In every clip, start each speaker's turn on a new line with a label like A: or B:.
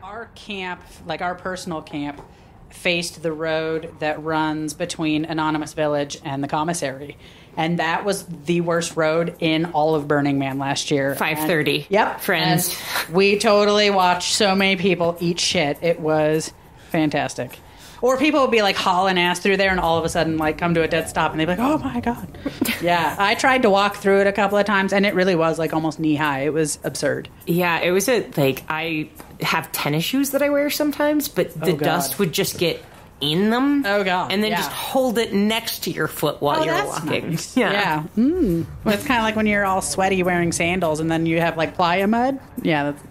A: Our camp, like our personal camp, faced the road that runs between Anonymous Village and the commissary. And that was the worst road in all of Burning Man last year.
B: 5:30.
A: Yep.
B: Friends.
A: And we totally watched so many people eat shit. It was fantastic. Or people would be like hauling ass through there and all of a sudden like come to a dead stop and they'd be like, oh my God. Yeah. I tried to walk through it a couple of times and it really was like almost knee high. It was absurd.
B: Yeah, it was I have tennis shoes that I wear sometimes, but the dust would just get in them.
A: Oh, God.
B: And then just hold it next to your foot while you're walking.
A: Nice. Yeah. Well, it's kind of like when you're all sweaty wearing sandals and then you have like playa mud. Yeah, that's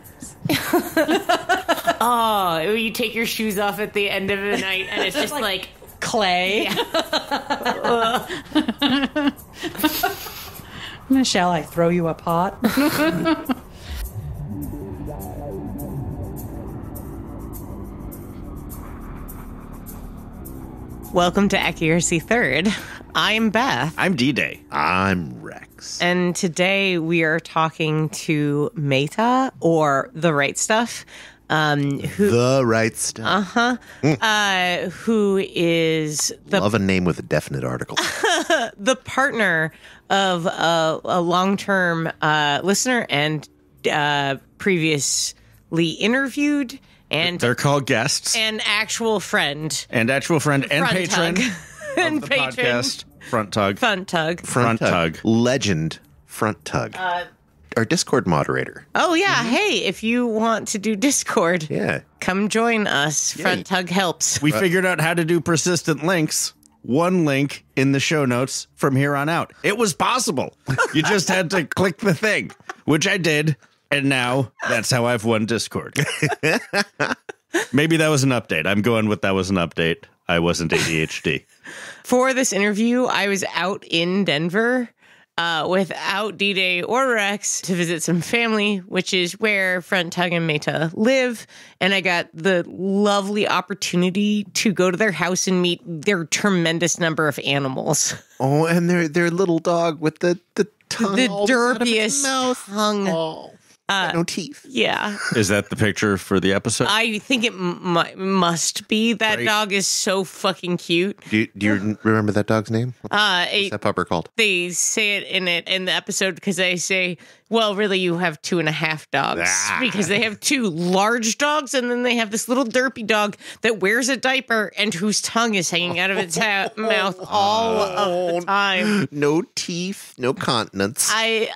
B: Oh, you take your shoes off at the end of the night and it's just like
A: clay.
B: Yeah.
A: Shall I throw you a pot?
B: Welcome to Accuracy Third. I'm Beth.
C: I'm D-Day.
D: I'm Rex.
B: And today we are talking to Meta, or The Right Stuff.
D: The Right Stuff.
B: Who is
D: Love a name with a definite article.
B: the partner of a long-term listener and previously interviewed. And
C: they're called guests.
B: And actual friend.
C: And actual friend and
B: Front
C: patron.
B: Tug. And
C: of the
B: patron.
C: podcast. Front Tug.
B: Front Tug.
C: Front Tug.
D: Legend Front Tug. Our Discord moderator.
B: Oh, yeah. Hey, if you want to do Discord, come join us. Front Tug helps.
C: We figured out how to do persistent links. One link in the show notes from here on out. It was possible. You just had to click the thing, which I did. And now that's how I've won Discord. Maybe that was an update. I'm going with that was an update. I wasn't ADHD.
B: For this interview, I was out in Denver without D-Day or Rex to visit some family, which is where Front Tug and Meta live. And I got the lovely opportunity to go to their house and meet their tremendous number of animals.
D: Oh, and their little dog with the tongue.
B: The
D: all out of its
B: derpiest
D: mouth.
B: tongue.
D: Oh. No teeth.
B: Yeah.
C: Is that the picture for the episode?
B: I think it must be. That
C: Great.
B: dog is so fucking cute.
D: Do you remember that dog's name? What's that pupper called?
B: They say it in the episode because they say, well, really, you have 2.5 dogs because they have 2 large dogs and then they have this little derpy dog that wears a diaper and whose tongue is hanging out of its mouth all of the time.
D: No teeth, no continence.
B: I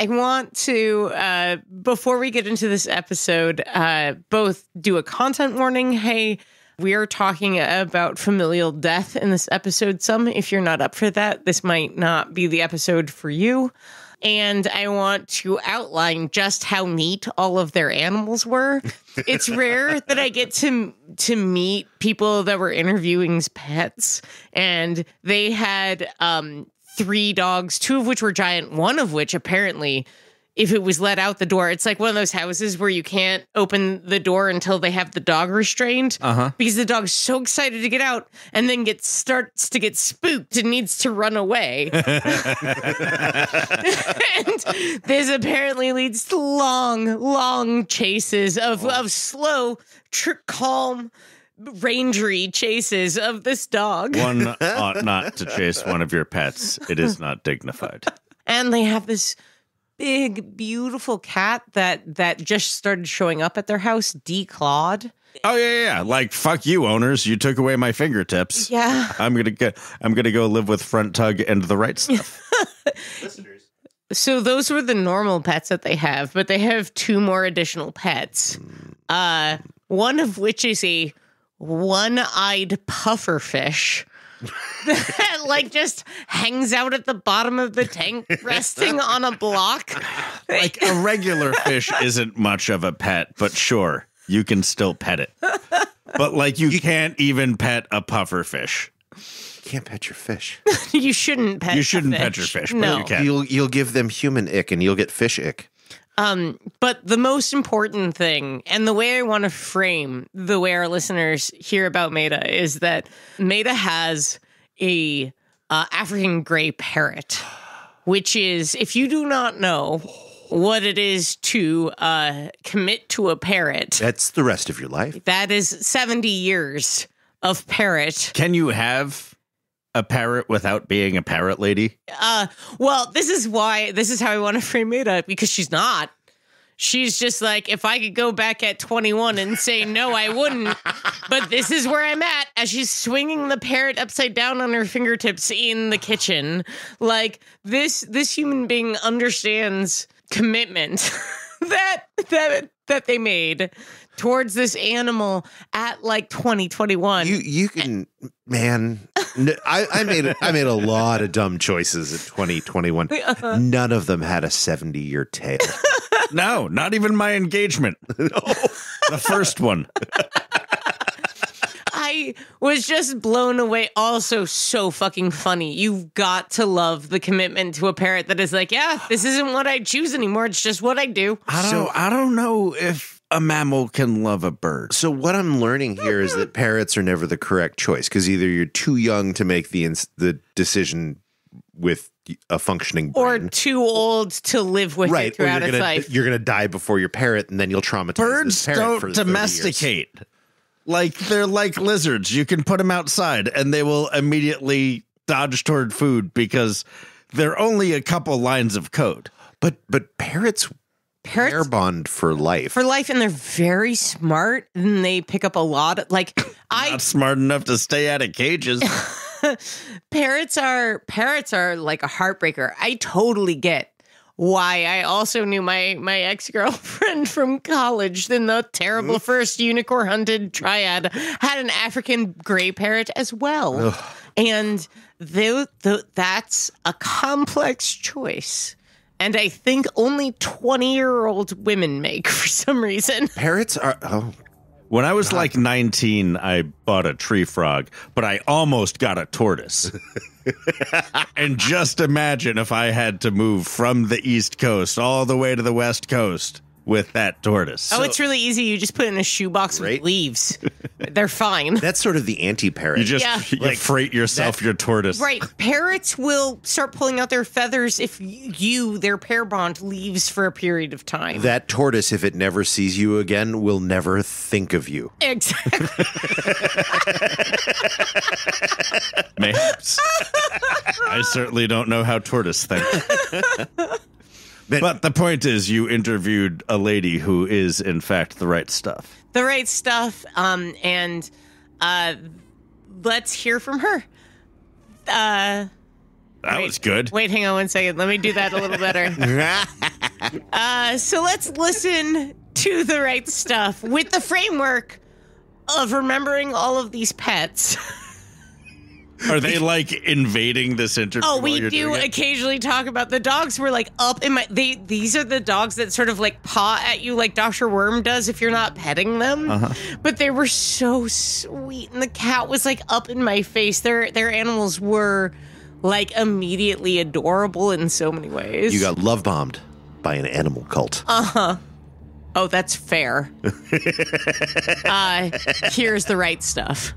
B: want to, before we get into this episode, both do a content warning. Hey, we are talking about familial death in this episode. If you're not up for that, this might not be the episode for you. And I want to outline just how neat all of their animals were. It's rare that I get to meet people that were interviewing's pets. And they had 3 dogs, 2 of which were giant, one of which apparently, if it was let out the door, it's like one of those houses where you can't open the door until they have the dog restrained because the dog's so excited to get out and then starts to get spooked and needs to run away. And this apparently leads to long chases of slow, calm, rangery chases of this dog.
C: One ought not to chase one of your pets. It is not dignified.
B: And they have this big, beautiful cat that just started showing up at their house, declawed.
C: Oh yeah. Like, fuck you, owners. You took away my fingertips.
B: Yeah.
C: I'm gonna go live with Front Tug and The Right Stuff.
D: Listeners.
B: So those were the normal pets that they have, but they have 2 more additional pets. One of which is a one-eyed pufferfish that like just hangs out at the bottom of the tank resting on a block.
C: Like a regular fish isn't much of a pet, but sure, you can still pet it. But like you can't even pet a puffer fish.
D: You can't pet your fish.
B: You shouldn't pet.
C: You shouldn't pet your fish, but
B: no.
C: you can.
D: You'll give them human ick and you'll get fish ick.
B: But the most important thing, and the way I want to frame the way our listeners hear about Meta, is that Meta has a African gray parrot, which is, if you do not know, what it is to commit to a parrot.
D: That's the rest of your life.
B: That is 70 years of parrot.
C: Can you have a parrot without being a parrot lady?
B: Well, this is how I want to frame it up, because she's not. She's just like, if I could go back at 21 and say no, I wouldn't. But this is where I'm at, as she's swinging the parrot upside down on her fingertips in the kitchen. Like, this human being understands commitment that they made towards this animal at like 2021.
D: You can, man. I made a lot of dumb choices in 2021. None of them had a 70-year tail.
C: No, not even my engagement. The first one.
B: I was just blown away. Also, so fucking funny. You've got to love the commitment to a parrot that is like, yeah, this isn't what I choose anymore. It's just what I do.
C: I don't know if a mammal can love a bird.
D: So what I'm learning here is that parrots are never the correct choice, because either you're too young to make the decision with a functioning brain,
B: or too old to live with it throughout its life.
D: You're gonna die before your parrot, and then you'll traumatize
C: Birds
D: this parrot for
C: don't
D: 30
C: domesticate. Like, they're like lizards. You can put them outside and they will immediately dodge toward food because they're only a couple lines of code.
D: But parrots pair bond for life.
B: And they're very smart, and they pick up a lot of, like,
C: Not smart enough to stay out of cages.
B: Parrots are like a heartbreaker. I totally get why. I also knew my ex-girlfriend from college in the terrible first unicorn hunted triad had an African gray parrot as well. Ugh. And that's a complex choice. And I think only 20-year-old women make, for some reason.
D: Parrots are... Oh.
C: When I was like 19, I bought a tree frog, but I almost got a tortoise. And just imagine if I had to move from the East Coast all the way to the West Coast with that tortoise.
B: Oh, it's really easy. You just put it in a shoebox with leaves. They're fine.
D: That's sort of the anti-parrot.
C: You just you freight yourself your tortoise.
B: Right. Parrots will start pulling out their feathers if their pair bond, leaves for a period of time.
D: That tortoise, if it never sees you again, will never think of you.
B: Exactly.
C: Mayhaps. I certainly don't know how tortoise think. But the point is, you interviewed a lady who is, in fact, the right stuff.
B: The right stuff. And let's hear from her.
C: That was good.
B: Wait, hang on 1 second. Let me do that a little better. So let's listen to the right stuff with the framework of remembering all of these pets.
C: Are they like invading this interview?
B: Oh, we do occasionally talk about the dogs. Were like up in my. These are the dogs that sort of like paw at you like Dr. Worm does if you're not petting them. But they were so sweet, and the cat was like up in my face. Their animals were like immediately adorable in so many ways.
D: You got love bombed by an animal cult.
B: Oh, that's fair. Here's the right stuff.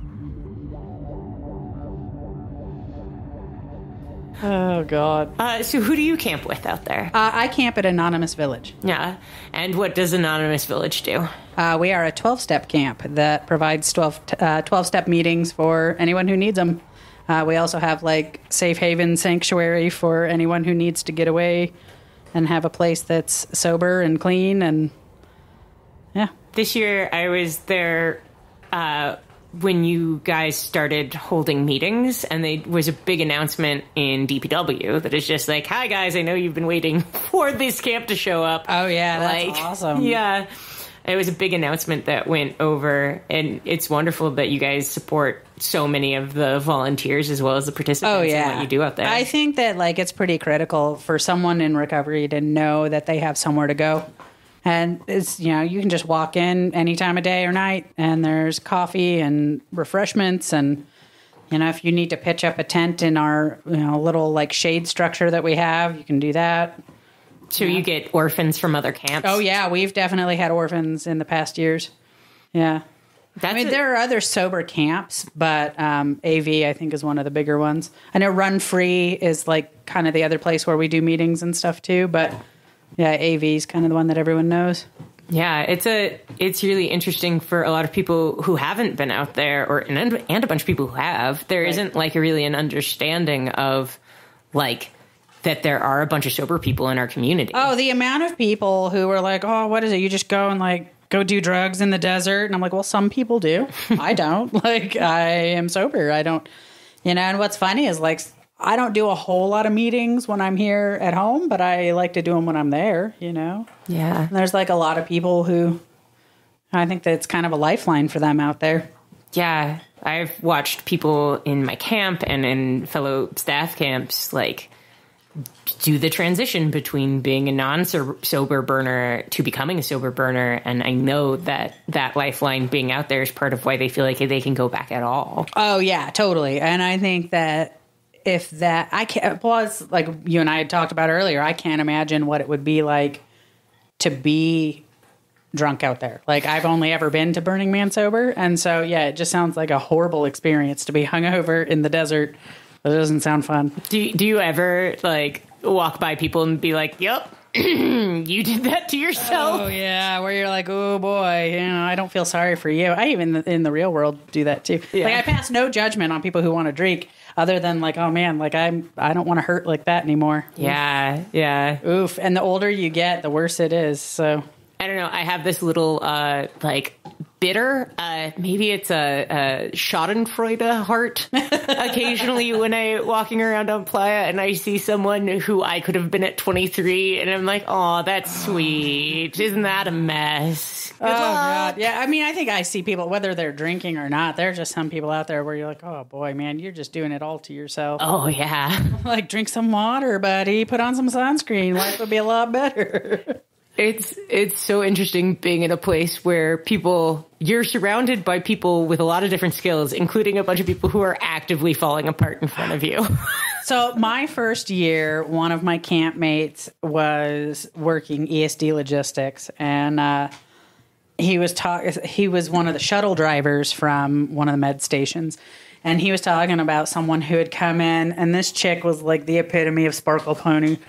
A: Oh, God.
E: So who do you camp with out there?
A: I camp at Anonymous Village.
E: Yeah. And what does Anonymous Village do?
A: We are a 12-step camp that provides 12-step meetings for anyone who needs them. We also have, like, safe haven sanctuary for anyone who needs to get away and have a place that's sober and clean. And, yeah.
E: This year I was there when you guys started holding meetings, and there was a big announcement in DPW that is just like, hi guys, I know you've been waiting for this camp to show up.
A: Oh yeah, that's awesome.
E: Yeah, it was a big announcement that went over, and it's wonderful that you guys support so many of the volunteers as well as the participants in what you do out there.
A: I think that like it's pretty critical for someone in recovery to know that they have somewhere to go. And it's, you know, you can just walk in any time of day or night, and there's coffee and refreshments. And, you know, if you need to pitch up a tent in our, you know, little like shade structure that we have, you can do that.
E: So you get orphans from other camps?
A: Oh, yeah. We've definitely had orphans in the past years. Yeah. There are other sober camps, but AV, I think, is one of the bigger ones. I know Run Free is like kind of the other place where we do meetings and stuff too, but... Yeah, AV is kind of the one that everyone knows.
E: Yeah, it's really interesting for a lot of people who haven't been out there, and a bunch of people who have. There isn't like really an understanding of like that there are a bunch of sober people in our community.
A: Oh, the amount of people who are like, oh, what is it? You just go and like go do drugs in the desert. And I'm like, well, some people do. I don't. Like, I am sober. I don't, and what's funny is like, I don't do a whole lot of meetings when I'm here at home, but I like to do them when I'm there,
E: Yeah.
A: And there's like a lot of people who I think that it's kind of a lifeline for them out there.
E: Yeah. I've watched people in my camp and in fellow staff camps, like, do the transition between being a non-sober burner to becoming a sober burner. And I know that lifeline being out there is part of why they feel like they can go back at all.
A: Oh, yeah, totally. And I think that if that, I can't, plus, like you and I had talked about earlier, I can't imagine what it would be like to be drunk out there. Like, I've only ever been to Burning Man sober. And so, yeah, it just sounds like a horrible experience to be hungover in the desert. It doesn't sound fun.
E: Do you ever, like, walk by people and be like, yep, you did that to yourself?
A: Oh, yeah, where you're like, oh, boy, I don't feel sorry for you. I even, in the real world, do that, too.
E: Yeah.
A: Like, I pass no judgment on people who want to drink other than, like, oh, man, like, I don't want to hurt like that anymore.
E: Yeah, yeah.
A: Oof. And the older you get, the worse it is, so...
E: I don't know. I have this little, like, bitter. Maybe it's a Schadenfreude heart. Occasionally when I'm walking around on Playa and I see someone who I could have been at 23 and I'm like, oh, that's sweet. Isn't that a mess? Good luck.
A: God. Yeah, I mean, I think I see people, whether they're drinking or not, there are just some people out there where you're like, oh, boy, man, you're just doing it all to yourself.
E: Oh, yeah.
A: Like, drink some water, buddy. Put on some sunscreen. Life would be a lot better.
E: It's so interesting being in a place where you're surrounded by people with a lot of different skills, including a bunch of people who are actively falling apart in front of you.
A: So my first year, one of my campmates was working ESD logistics, and he was one of the shuttle drivers from one of the med stations. And he was talking about someone who had come in, and this chick was like the epitome of sparkle pony.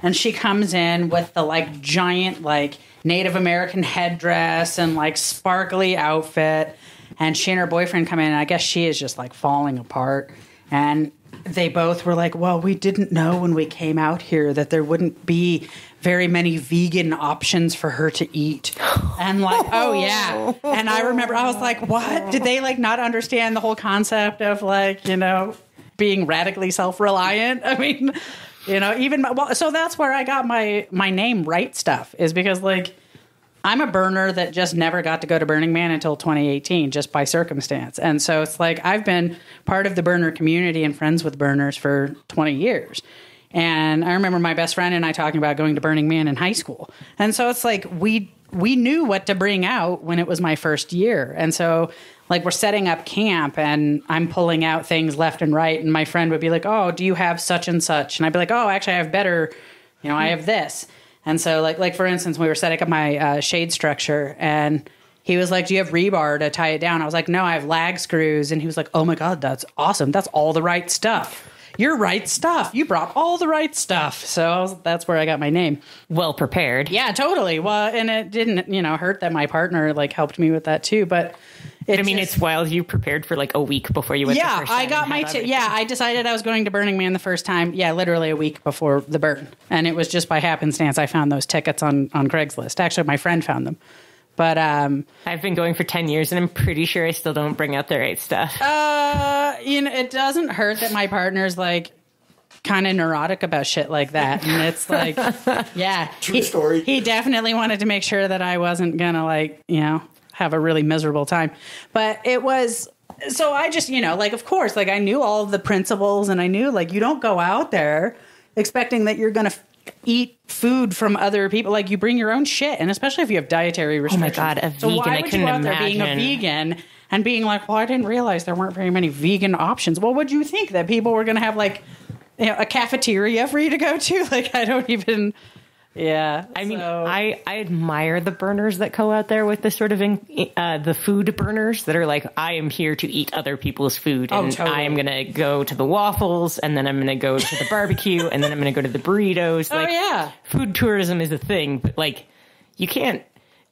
A: And she comes in with the like giant like Native American headdress and like sparkly outfit. And she and her boyfriend come in, and I guess she is just like falling apart. And they both were like, well, we didn't know when we came out here that there wouldn't be very many vegan options for her to eat. And like, oh yeah. And I remember I was like, what? Did they like not understand the whole concept of like, being radically self-reliant? I mean... so that's where I got my name Right Stuff, is because like I'm a burner that just never got to go to Burning Man until 2018, just by circumstance. And so it's like I've been part of the burner community and friends with burners for 20 years. And I remember my best friend and I talking about going to Burning Man in high school. And so it's like we knew what to bring out when it was my first year. And so like we're setting up camp and I'm pulling out things left and right. And my friend would be like, oh, do you have such and such? And I'd be like, oh, actually I have better, I have this. And so like for instance, we were setting up my shade structure and he was like, do you have rebar to tie it down? I was like, no, I have lag screws. And he was like, oh my God, that's awesome. That's all the right stuff. You're right stuff. You brought all the right stuff. So that's where I got my name.
E: Well prepared.
A: Yeah, totally. Well, and it didn't, hurt that my partner like helped me with that too. But
E: it's wild. You prepared for like a week before you went.
A: Yeah,
E: the first time
A: I got my. I decided I was going to Burning Man the first time. Yeah, literally a week before the burn, and it was just by happenstance I found those tickets on Craigslist. Actually, my friend found them. But
E: I've been going for 10 years, and I'm pretty sure I still don't bring out the right stuff.
A: It doesn't hurt that my partner's like kind of neurotic about shit like that, and it's like, yeah,
D: true story.
A: He definitely wanted to make sure that I wasn't gonna like, have a really miserable time. But it was. So I just, like, of course, like I knew all of the principles, and I knew like you don't go out there expecting that you're gonna eat food from other people. Like you bring your own shit, and especially if you have dietary restrictions.
E: Oh my God, a vegan!
A: So why would
E: I couldn't
A: you go out
E: imagine
A: there being a vegan and being like, well, I didn't realize there weren't very many vegan options. Well, would you think that people were going to have like, a cafeteria for you to go to? Like, I don't even. Yeah.
E: I mean,
A: so-
E: I admire the burners that go out there with the sort of the food burners that are like, I am here to eat other people's food, and
A: totally.
E: I am going to go to the waffles, and then I'm going to go to the barbecue, and then I'm going to go to the burritos.
A: Oh, yeah.
E: Food tourism is a thing, but like, you can't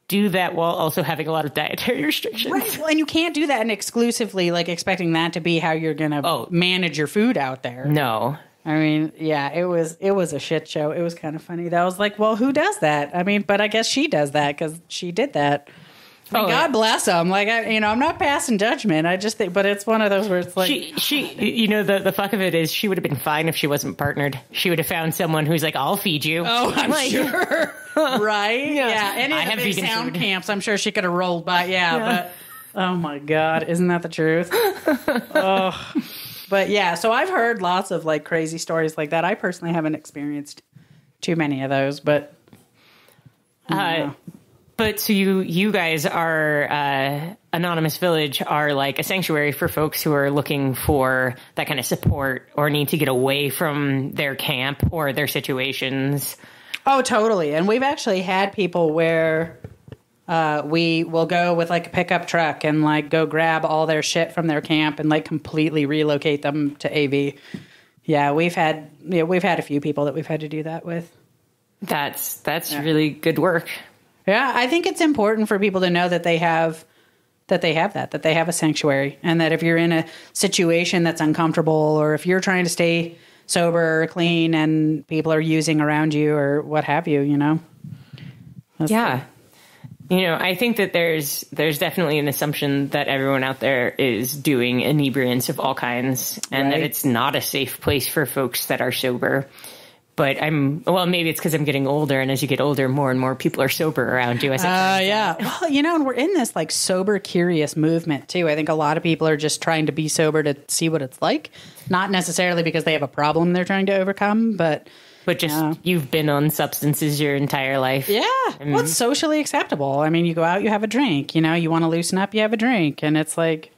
E: do that while also having a lot of dietary restrictions.
A: Right. Well, and you can't do that and exclusively like expecting that to be how you're going to manage your food out there.
E: No.
A: I mean, yeah, it was a shit show. It was kind of funny. That was like, well, who does that? I mean, but I guess she does that because she did that. I mean, God bless them. Like, I'm not passing judgment. I just think, but it's one of those where it's like
E: she the fuck of it is she would have been fine if she wasn't partnered. She would have found someone who's like, I'll feed you.
A: Oh, I'm sure. Right? Yeah. Any
E: I
A: of the
E: have
A: big
E: vegan
A: sound
E: food.
A: camps, I'm sure she could have rolled by. Yeah. But oh my God, isn't that the truth? Oh. But yeah, so I've heard lots of like crazy stories like that. I personally haven't experienced too many of those, but
E: But so you guys are Anonymous Village are like a sanctuary for folks who are looking for that kind of support or need to get away from their camp or their situations.
A: Oh, totally. And we've actually had people where we will go with like a pickup truck and like go grab all their shit from their camp and like completely relocate them to AV. Yeah, we've had a few people that we've had to do that with.
E: That's really good work.
A: Yeah, I think it's important for people to know that they have that they have a sanctuary, and that if you're in a situation that's uncomfortable, or if you're trying to stay sober or clean and people are using around you or what have you, you know.
E: Yeah. You know, I think that there's definitely an assumption that everyone out there is doing inebriants of all kinds, and that it's not a safe place for folks that are sober. But maybe it's because I'm getting older, and as you get older, more and more people are sober around you.
A: Yeah. Well, you know, and we're in this like sober curious movement too. I think a lot of people are just trying to be sober to see what it's like, not necessarily because they have a problem they're trying to overcome, but
E: just you've been on substances your entire life.
A: Yeah. Well, it's socially acceptable. I mean, you go out, you have a drink, you know, you want to loosen up, you have a drink, and it's like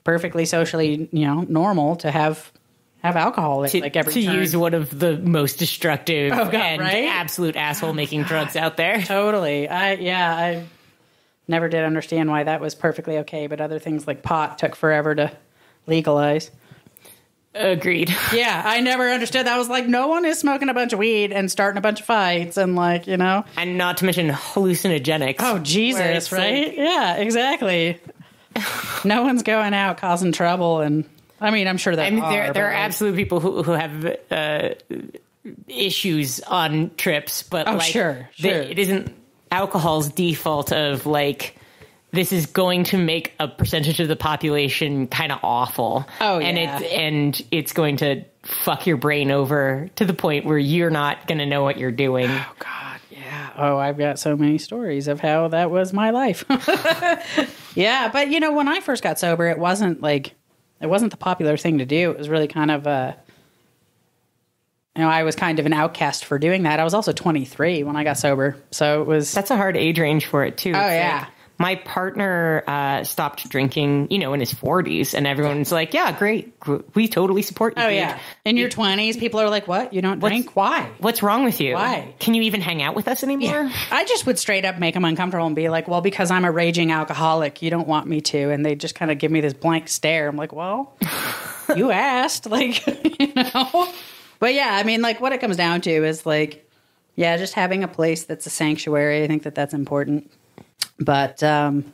A: perfectly socially, you know, normal to have alcohol at like every turn.
E: Use one of the most destructive absolute asshole making drugs out there.
A: Totally. I never did understand why that was perfectly okay, but other things like pot took forever to legalize.
E: Agreed.
A: Yeah, I never understood that. I was like, no one is smoking a bunch of weed and starting a bunch of fights and like, you know.
E: And not to mention hallucinogenics.
A: Oh, Jesus, right? Like, yeah, exactly. No one's going out causing trouble, and I mean, I'm sure that
E: there are absolute people who have issues on trips, but
A: sure.
E: It isn't alcohol's default of like, this is going to make a percentage of the population kind of awful. Oh, yeah. And it's going to fuck your brain over to the point where you're not going to know what you're doing.
A: Oh, God, yeah. Oh, I've got so many stories of how that was my life. Yeah, but, you know, when I first got sober, it wasn't the popular thing to do. It was really kind of I was kind of an outcast for doing that. I was also 23 when I got sober. So it was...
E: That's a hard age range for it, too.
A: Oh, yeah.
E: Like, my partner stopped drinking, you know, in his 40s, and everyone's like, yeah, great. We totally support you.
A: Oh, yeah. In your 20s, people are like, what? You don't drink? Why?
E: What's wrong with you?
A: Why?
E: Can you even hang out with us anymore?
A: Yeah. I just would straight up make them uncomfortable and be like, well, because I'm a raging alcoholic, you don't want me to. And they just kind of give me this blank stare. I'm like, well, you asked. Like, you know? But yeah, I mean, like, what it comes down to is like, yeah, just having a place that's a sanctuary. I think that's important. But
E: and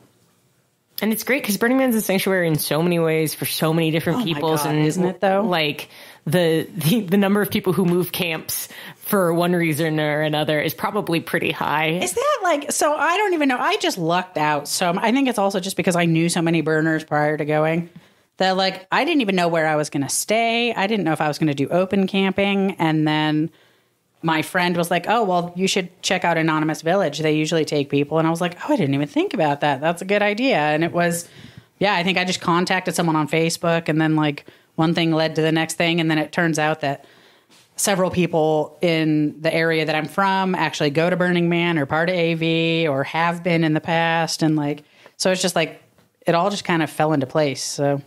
E: it's great because Burning Man's a sanctuary in so many ways for so many different peoples,
A: God,
E: and
A: isn't it though?
E: Like the number of people who move camps for one reason or another is probably pretty high.
A: Is that like, so I don't even know. I just lucked out. So I think it's also just because I knew so many burners prior to going that like I didn't even know where I was going to stay. I didn't know if I was going to do open camping, and then my friend was like, oh, well, you should check out Anonymous Village. They usually take people. And I was like, oh, I didn't even think about that. That's a good idea. And it was, yeah, I think I just contacted someone on Facebook, and then like one thing led to the next thing. And then it turns out that several people in the area that I'm from actually go to Burning Man or part of AV or have been in the past. And like, so it's just like, it all just kind of fell into place. So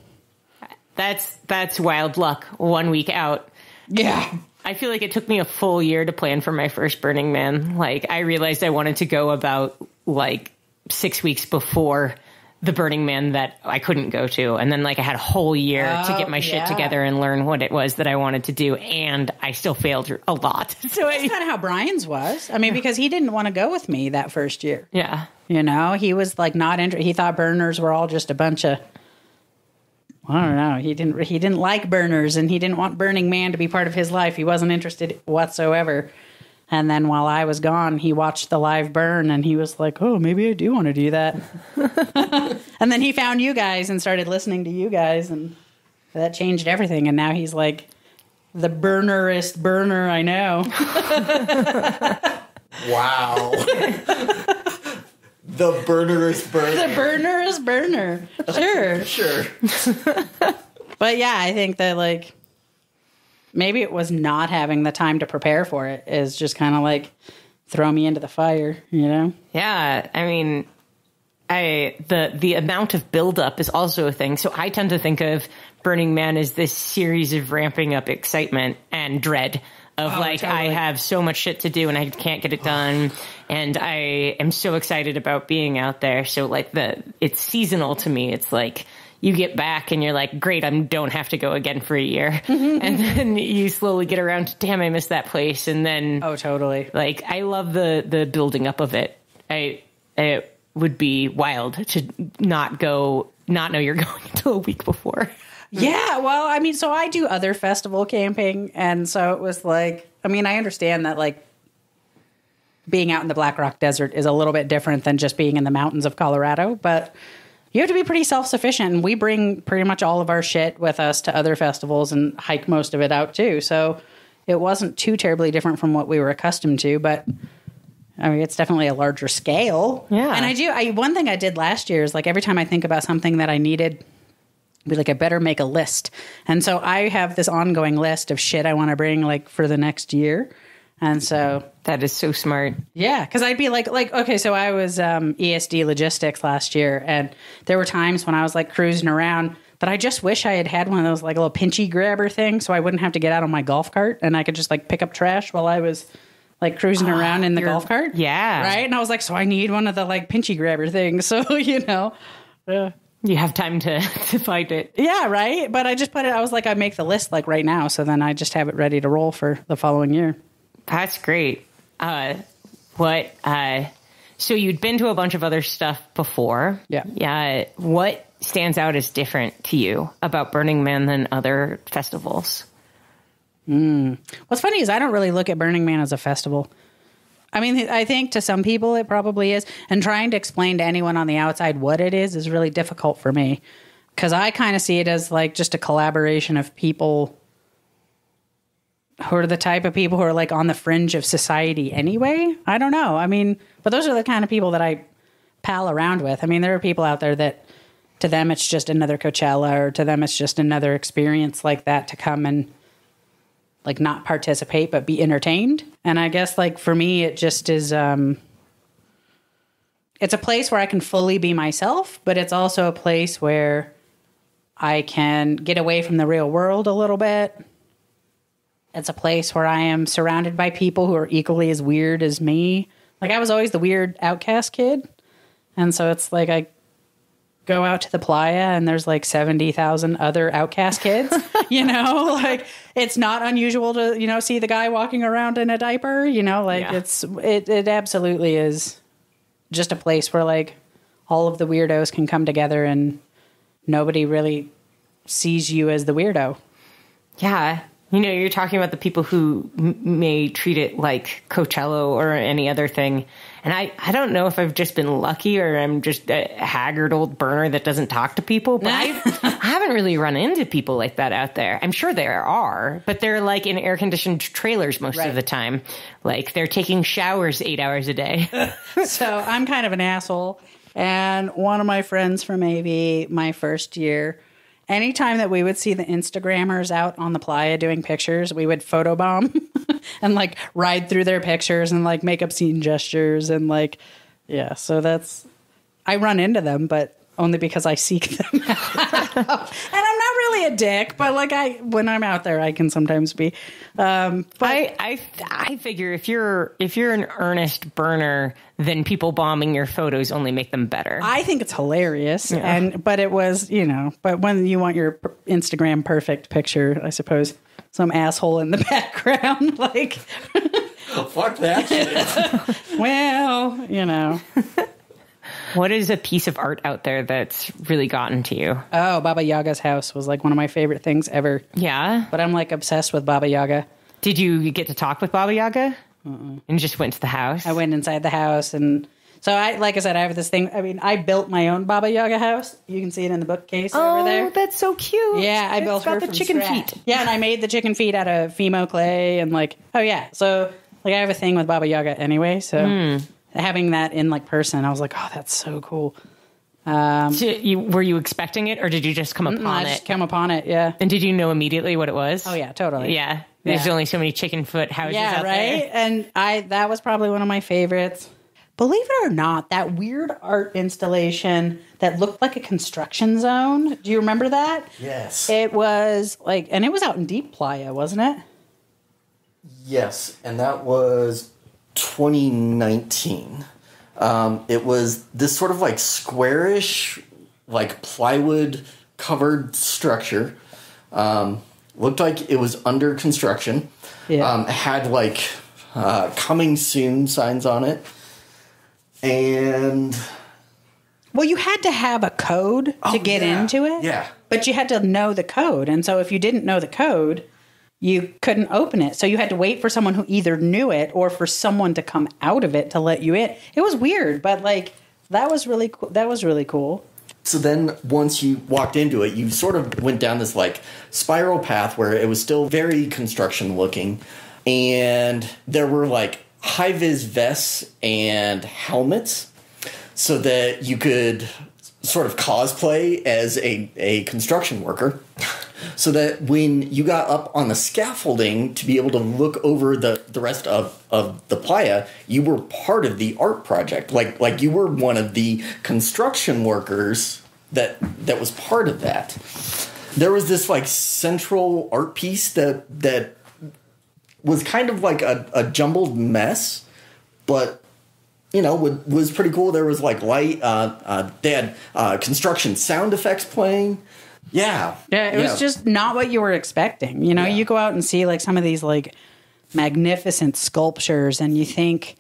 E: that's wild luck 1 week out.
A: Yeah.
E: I feel like it took me a full year to plan for my first Burning Man. Like, I realized I wanted to go about like 6 weeks before the Burning Man that I couldn't go to. And then like I had a whole year to get my shit together and learn what it was that I wanted to do. And I still failed a lot. So
A: That's kind of how Brian's was. I mean, because he didn't want to go with me that first year.
E: yeah.
A: You know, he was like not interested. He thought burners were all just a bunch of, I don't know. He didn't like burners, and he didn't want Burning Man to be part of his life. He wasn't interested whatsoever. And then while I was gone, he watched the live burn, and he was like, oh, maybe I do want to do that. And then he found you guys and started listening to you guys, and that changed everything. And now he's like the burnerest burner I know.
F: Wow. The burnerest burner.
A: The burnerest burner. Sure.
F: Sure.
A: But yeah, I think that like maybe it was not having the time to prepare for it is just kind of like throw me into the fire, you know?
E: Yeah. I mean, the amount of buildup is also a thing. So I tend to think of Burning Man as this series of ramping up excitement and dread of like, totally. I have so much shit to do and I can't get it done. And I am so excited about being out there. So like it's seasonal to me. It's like you get back and you're like, great, I don't have to go again for a year. And then you slowly get around to, damn, I missed that place. And then,
A: oh, totally.
E: Like, I love the building up of it. It would be wild to not know you're going until a week before.
A: Yeah, well, I mean, so I do other festival camping, and so it was like, I mean, I understand that, like, being out in the Black Rock Desert is a little bit different than just being in the mountains of Colorado, but you have to be pretty self-sufficient, and we bring pretty much all of our shit with us to other festivals and hike most of it out, too, so it wasn't too terribly different from what we were accustomed to, but I mean, it's definitely a larger scale.
E: Yeah.
A: And one thing I did last year is, like, every time I think about something that I needed, be like, I better make a list. And so I have this ongoing list of shit I want to bring like for the next year. And so
E: that is so smart.
A: Yeah. Cause I'd be like, okay, so I was ESD logistics last year. And there were times when I was like cruising around that I just wish I had one of those like little pinchy grabber things. So I wouldn't have to get out on my golf cart and I could just like pick up trash while I was like cruising around in the golf cart.
E: Yeah.
A: Right. And I was like, so I need one of the like pinchy grabber things. So, you know, yeah.
E: You have time to find it.
A: Yeah, right? But I just put it, I was like, I make the list like right now. So then I just have it ready to roll for the following year.
E: That's great. So you'd been to a bunch of other stuff before.
A: Yeah.
E: Yeah. What stands out as different to you about Burning Man than other festivals?
A: What's funny is I don't really look at Burning Man as a festival. I mean, I think to some people it probably is. And trying to explain to anyone on the outside what it is really difficult for me. Because I kind of see it as like just a collaboration of people who are the type of people who are like on the fringe of society anyway. I don't know. I mean, but those are the kind of people that I pal around with. I mean, there are people out there that to them it's just another Coachella, or to them it's just another experience like that to come and like not participate but be entertained. And I guess like for me it just is it's a place where I can fully be myself, but it's also a place where I can get away from the real world a little bit. It's a place where I am surrounded by people who are equally as weird as me. Like I was always the weird outcast kid. And so it's like I go out to the playa and there's like 70,000 other outcast kids, you know, like it's not unusual to, you know, see the guy walking around in a diaper, you know, like it absolutely is just a place where like all of the weirdos can come together and nobody really sees you as the weirdo.
E: Yeah. You know, you're talking about the people who may treat it like Coachella or any other thing. And I don't know if I've just been lucky or I'm just a haggard old burner that doesn't talk to people, but I haven't really run into people like that out there. I'm sure there are, but they're like in air-conditioned trailers most of the time. Like they're taking showers 8 hours a day.
A: So I'm kind of an asshole. And one of my friends from maybe my first year, anytime that we would see the Instagrammers out on the playa doing pictures, we would photobomb and like ride through their pictures and like make obscene gestures and like, yeah. So I run into them, but only because I seek them out. And I'm not really a dick, but like when I'm out there, I can sometimes be. But
E: I figure if you're an earnest burner, then people bombing your photos only make them better.
A: I think it's hilarious, but it was, but when you want your Instagram perfect picture, I suppose some asshole in the background, like,
F: Fuck that shit.
A: well,
E: What is a piece of art out there that's really gotten to you?
A: Oh, Baba Yaga's house was like one of my favorite things ever.
E: Yeah.
A: But I'm like obsessed with Baba Yaga.
E: Did you get to talk with Baba Yaga? And just went to the house?
A: I went inside the house, and so like I said, I have this thing. I mean, I built my own Baba Yaga house. You can see it in the bookcase over there.
E: Oh, that's so cute.
A: Yeah, I built her
E: the
A: from
E: chicken
A: scratch.
E: feet.
A: Yeah, and I made the chicken feet out of Fimo clay, and like, so like I have a thing with Baba Yaga anyway. So having that in like person, I was like, oh, that's so cool.
E: Were you expecting it, or did you just come upon
A: I
E: it?
A: just come upon it. Yeah.
E: And did you know immediately what it was?
A: Oh yeah, totally.
E: Yeah. There's only so many chicken foot houses out there.
A: And that was probably one of my favorites. Believe it or not, that weird art installation that looked like a construction zone. Do you remember that?
F: Yes.
A: It was like, and it was out in Deep Playa, wasn't it?
F: Yes, and that was 2019. It was this sort of like squarish, like plywood covered structure. Looked like it was under construction.
A: Yeah.
F: It had like coming soon signs on it. And
A: Well, you had to have a code to get into it.
F: Yeah.
A: But you had to know the code. And so if you didn't know the code, you couldn't open it. So you had to wait for someone who either knew it or for someone to come out of it to let you in. It was weird, but like that was really cool. That was really cool.
F: So then once you walked into it, you sort of went down this like spiral path where it was still very construction looking. And there were like high-vis vests and helmets so that you could sort of cosplay as a construction worker. So that when you got up on the scaffolding to be able to look over the rest of the playa, you were part of the art project. Like you were one of the construction workers that was part of that. There was this like central art piece that was kind of like a jumbled mess, but was pretty cool. There was like light. They had construction sound effects playing. Yeah.
A: Yeah, it was just not what you were expecting. You go out and see like some of these like magnificent sculptures and you think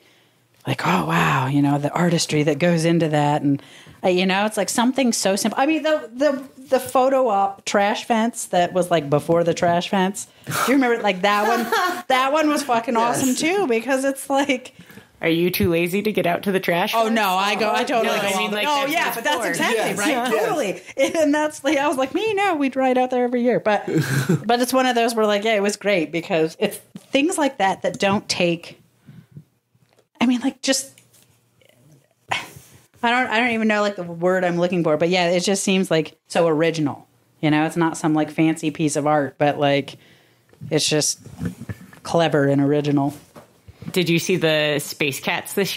A: like, oh, wow, the artistry that goes into that. And, it's like something so simple. I mean, the photo op trash fence that was like before the trash fence. Do you remember like that one? That one was fucking awesome too because it's like...
E: Are you too lazy to get out to the trash?
A: Oh no, I totally
E: No,
A: go.
E: I mean, like,
A: oh
E: that's
A: yeah, but that's
E: before.
A: exactly
F: Yes,
A: right.
F: yes.
A: Totally, and that's like I was like, we'd ride out there every year, but it's one of those where like, yeah, it was great because it's things like that don't take. I mean, like just. I don't even know like the word I'm looking for, but yeah, it just seems like so original. It's not some like fancy piece of art, but like it's just clever and original.
E: Did you see the space cats this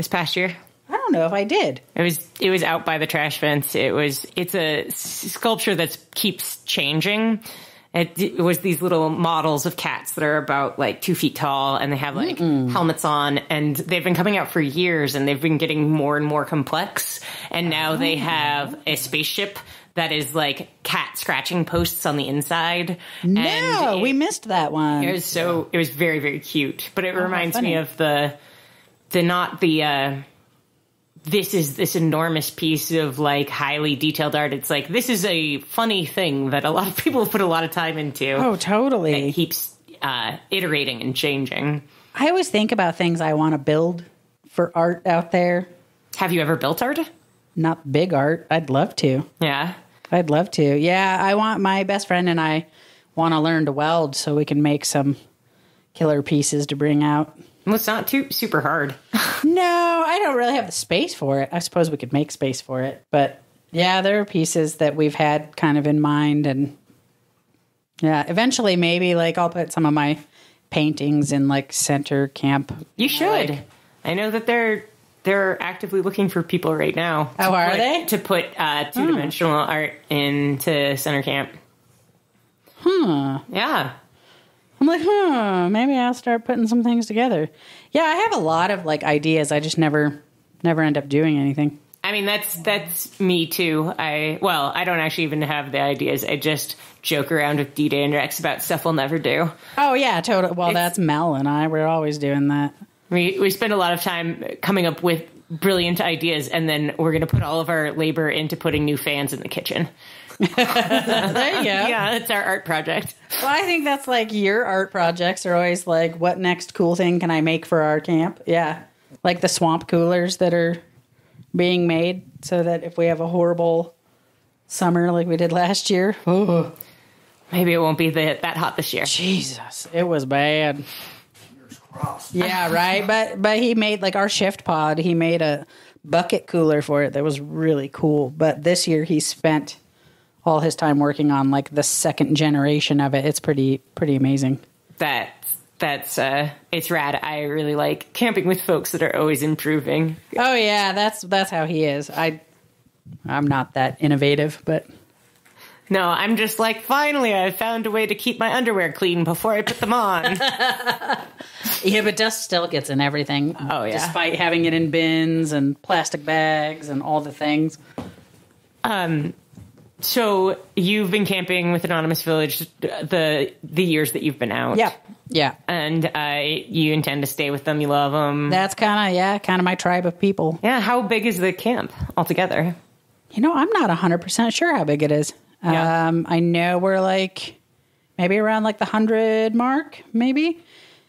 E: past year?
A: I don't know if I did.
E: It was out by the trash fence. It's a sculpture that keeps changing. It was these little models of cats that are about like 2 feet tall and they have like helmets on and they've been coming out for years and they've been getting more and more complex. And now they have a spaceship that is like cat scratching posts on the inside.
A: No, we missed that one.
E: It was very, very cute. But it reminds
A: funny.
E: me of this is this enormous piece of like highly detailed art. It's like, this is a funny thing that a lot of people put a lot of time into.
A: Oh, totally.
E: It keeps iterating and changing.
A: I always think about things I want to build for art out there.
E: Have you ever built art?
A: Not big art. I'd love to.
E: Yeah.
A: I'd love to. Yeah, I want my best friend and I want to learn to weld so we can make some killer pieces to bring out.
E: Well, it's not too super hard.
A: No, I don't really have the space for it. I suppose we could make space for it. But yeah, there are pieces that we've had kind of in mind. And yeah, eventually maybe like I'll put some of my paintings in like center camp.
E: You should. I know that they're they're actively looking for people right now.
A: Oh, are they?
E: To put two-dimensional art into center camp. Yeah.
A: I'm like, maybe I'll start putting some things together. Yeah, I have a lot of like ideas. I just never end up doing anything.
E: I mean, that's me too. I don't actually even have the ideas. I just joke around with D-Day and Rex about stuff we'll never do.
A: Oh yeah, totally. Well, that's Mel and I. We're always doing that.
E: We spend a lot of time coming up with brilliant ideas, and then we're going to put all of our labor into putting new fans in the kitchen.
A: There you go.
E: Yeah, it's our art project.
A: Well, I think that's like your art projects are always like, what next cool thing can I make for our camp? Yeah. Like the swamp coolers that are being made so that if we have a horrible summer like we did last year. Oh.
E: Maybe it won't be that hot this year.
A: Jesus, it was bad. Yeah, right. But he made like our shift pod, he made a bucket cooler for it that was really cool. But this year he spent all his time working on like the second generation of it. It's pretty amazing.
E: That's it's rad. I really like camping with folks that are always improving.
A: Oh yeah, that's how he is. I'm not that innovative, but
E: no, I'm just like, finally I found a way to keep my underwear clean before I put them on.
A: Yeah, but dust still gets in everything.
E: Oh yeah.
A: Despite having it in bins and plastic bags and all the things.
E: So you've been camping with Anonymous Village the years that you've been out.
A: Yeah.
E: And you intend to stay with them. You love them.
A: That's kind of my tribe of people.
E: Yeah. How big is the camp altogether?
A: I'm not 100% sure how big it is.
E: Yeah.
A: I know we're like maybe around like the 100 mark, maybe.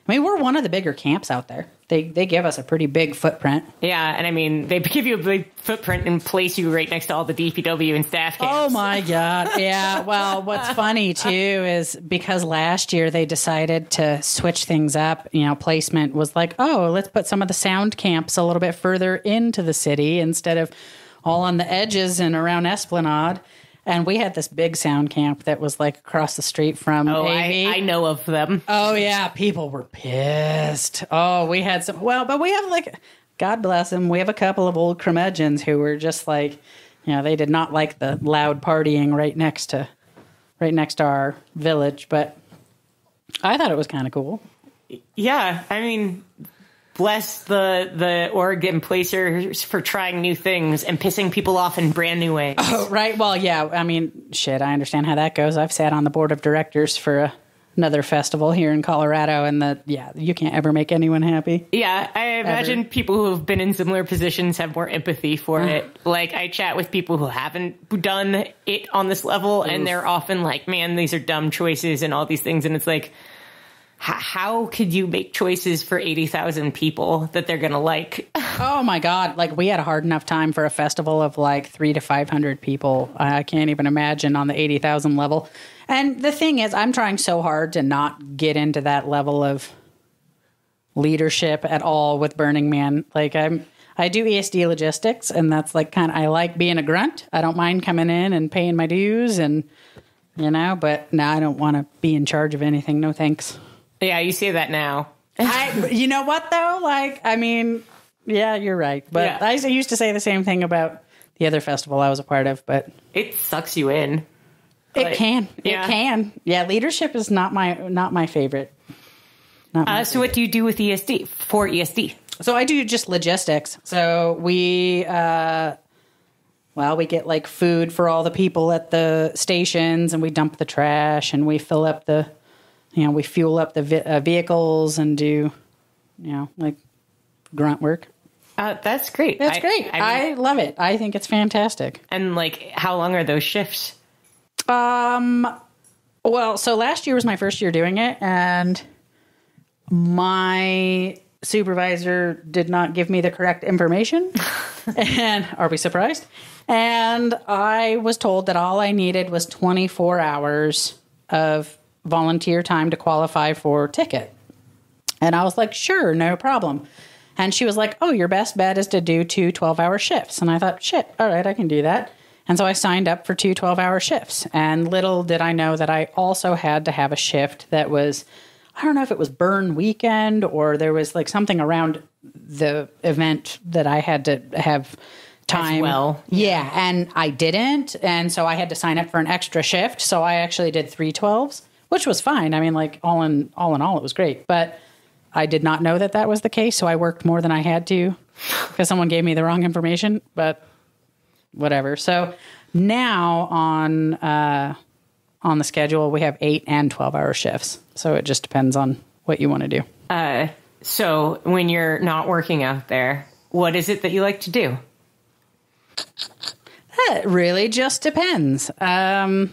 A: I mean, we're one of the bigger camps out there. They give us a pretty big footprint.
E: Yeah, and I mean, they give you a big footprint and place you right next to all the DPW and staff camps.
A: Oh, my God. Yeah, well, what's funny, too, is because last year they decided to switch things up. Placement was like, oh, let's put some of the sound camps a little bit further into the city instead of all on the edges and around Esplanade. And we had this big sound camp that was like across the street from AV.
E: I know of them.
A: Oh, yeah. People were pissed. Oh, we had some. Well, but we have like, God bless them, we have a couple of old curmudgeons who were just like, they did not like the loud partying right next to our village. But I thought it was kind of cool.
E: Yeah. I mean, bless the Oregon placers for trying new things and pissing people off in brand new ways.
A: Oh, right. Well, yeah. I mean, shit, I understand how that goes. I've sat on the board of directors for another festival here in Colorado, and you can't ever make anyone happy.
E: Yeah, I imagine people who have been in similar positions have more empathy for it. Like, I chat with people who haven't done it on this level, and they're often like, man, these are dumb choices and all these things, and it's like, how could you make choices for 80,000 people that they're going to like?
A: Oh, my God. Like, we had a hard enough time for a festival of like 300 to 500 people. I can't even imagine on the 80,000 level. And the thing is, I'm trying so hard to not get into that level of leadership at all with Burning Man. Like, I do ESD logistics, and that's like I like being a grunt. I don't mind coming in and paying my dues but no, I don't want to be in charge of anything. No, thanks.
E: Yeah, you say that now.
A: You know what, though? Like, I mean, yeah, you're right. But yeah. I used to say the same thing about the other festival I was a part of, but
E: it sucks you in.
A: It can. Yeah. It can. Yeah, leadership is not my favorite.
E: So what do you do with ESD, for ESD?
A: So I do just logistics. So we get like food for all the people at the stations, and we dump the trash, and we fill up we fuel up the vehicles and do, like grunt work.
E: That's great.
A: That's great. I love it. I think it's fantastic.
E: And like, how long are those shifts?
A: Well, so last year was my first year doing it, and my supervisor did not give me the correct information. And are we surprised? And I was told that all I needed was 24 hours of volunteer time to qualify for ticket. And I was like, sure, no problem. And she was like, oh, your best bet is to do 2 12-hour shifts. And I thought, shit, all right, I can do that. And so I signed up for 2 12-hour shifts. And little did I know that I also had to have a shift that was, I don't know if it was burn weekend or there was like something around the event that I had to have time.
E: As well.
A: Yeah, and I didn't. And so I had to sign up for an extra shift. So I actually did 3/12s, which was fine. I mean, like all in all, it was great. But I did not know that that was the case. So I worked more than I had to because someone gave me the wrong information. But whatever. So now on the schedule, we have 8 and 12-hour shifts. So it just depends on what you want to do.
E: So when you're not working out there, what is it that you like to do?
A: That really just depends. I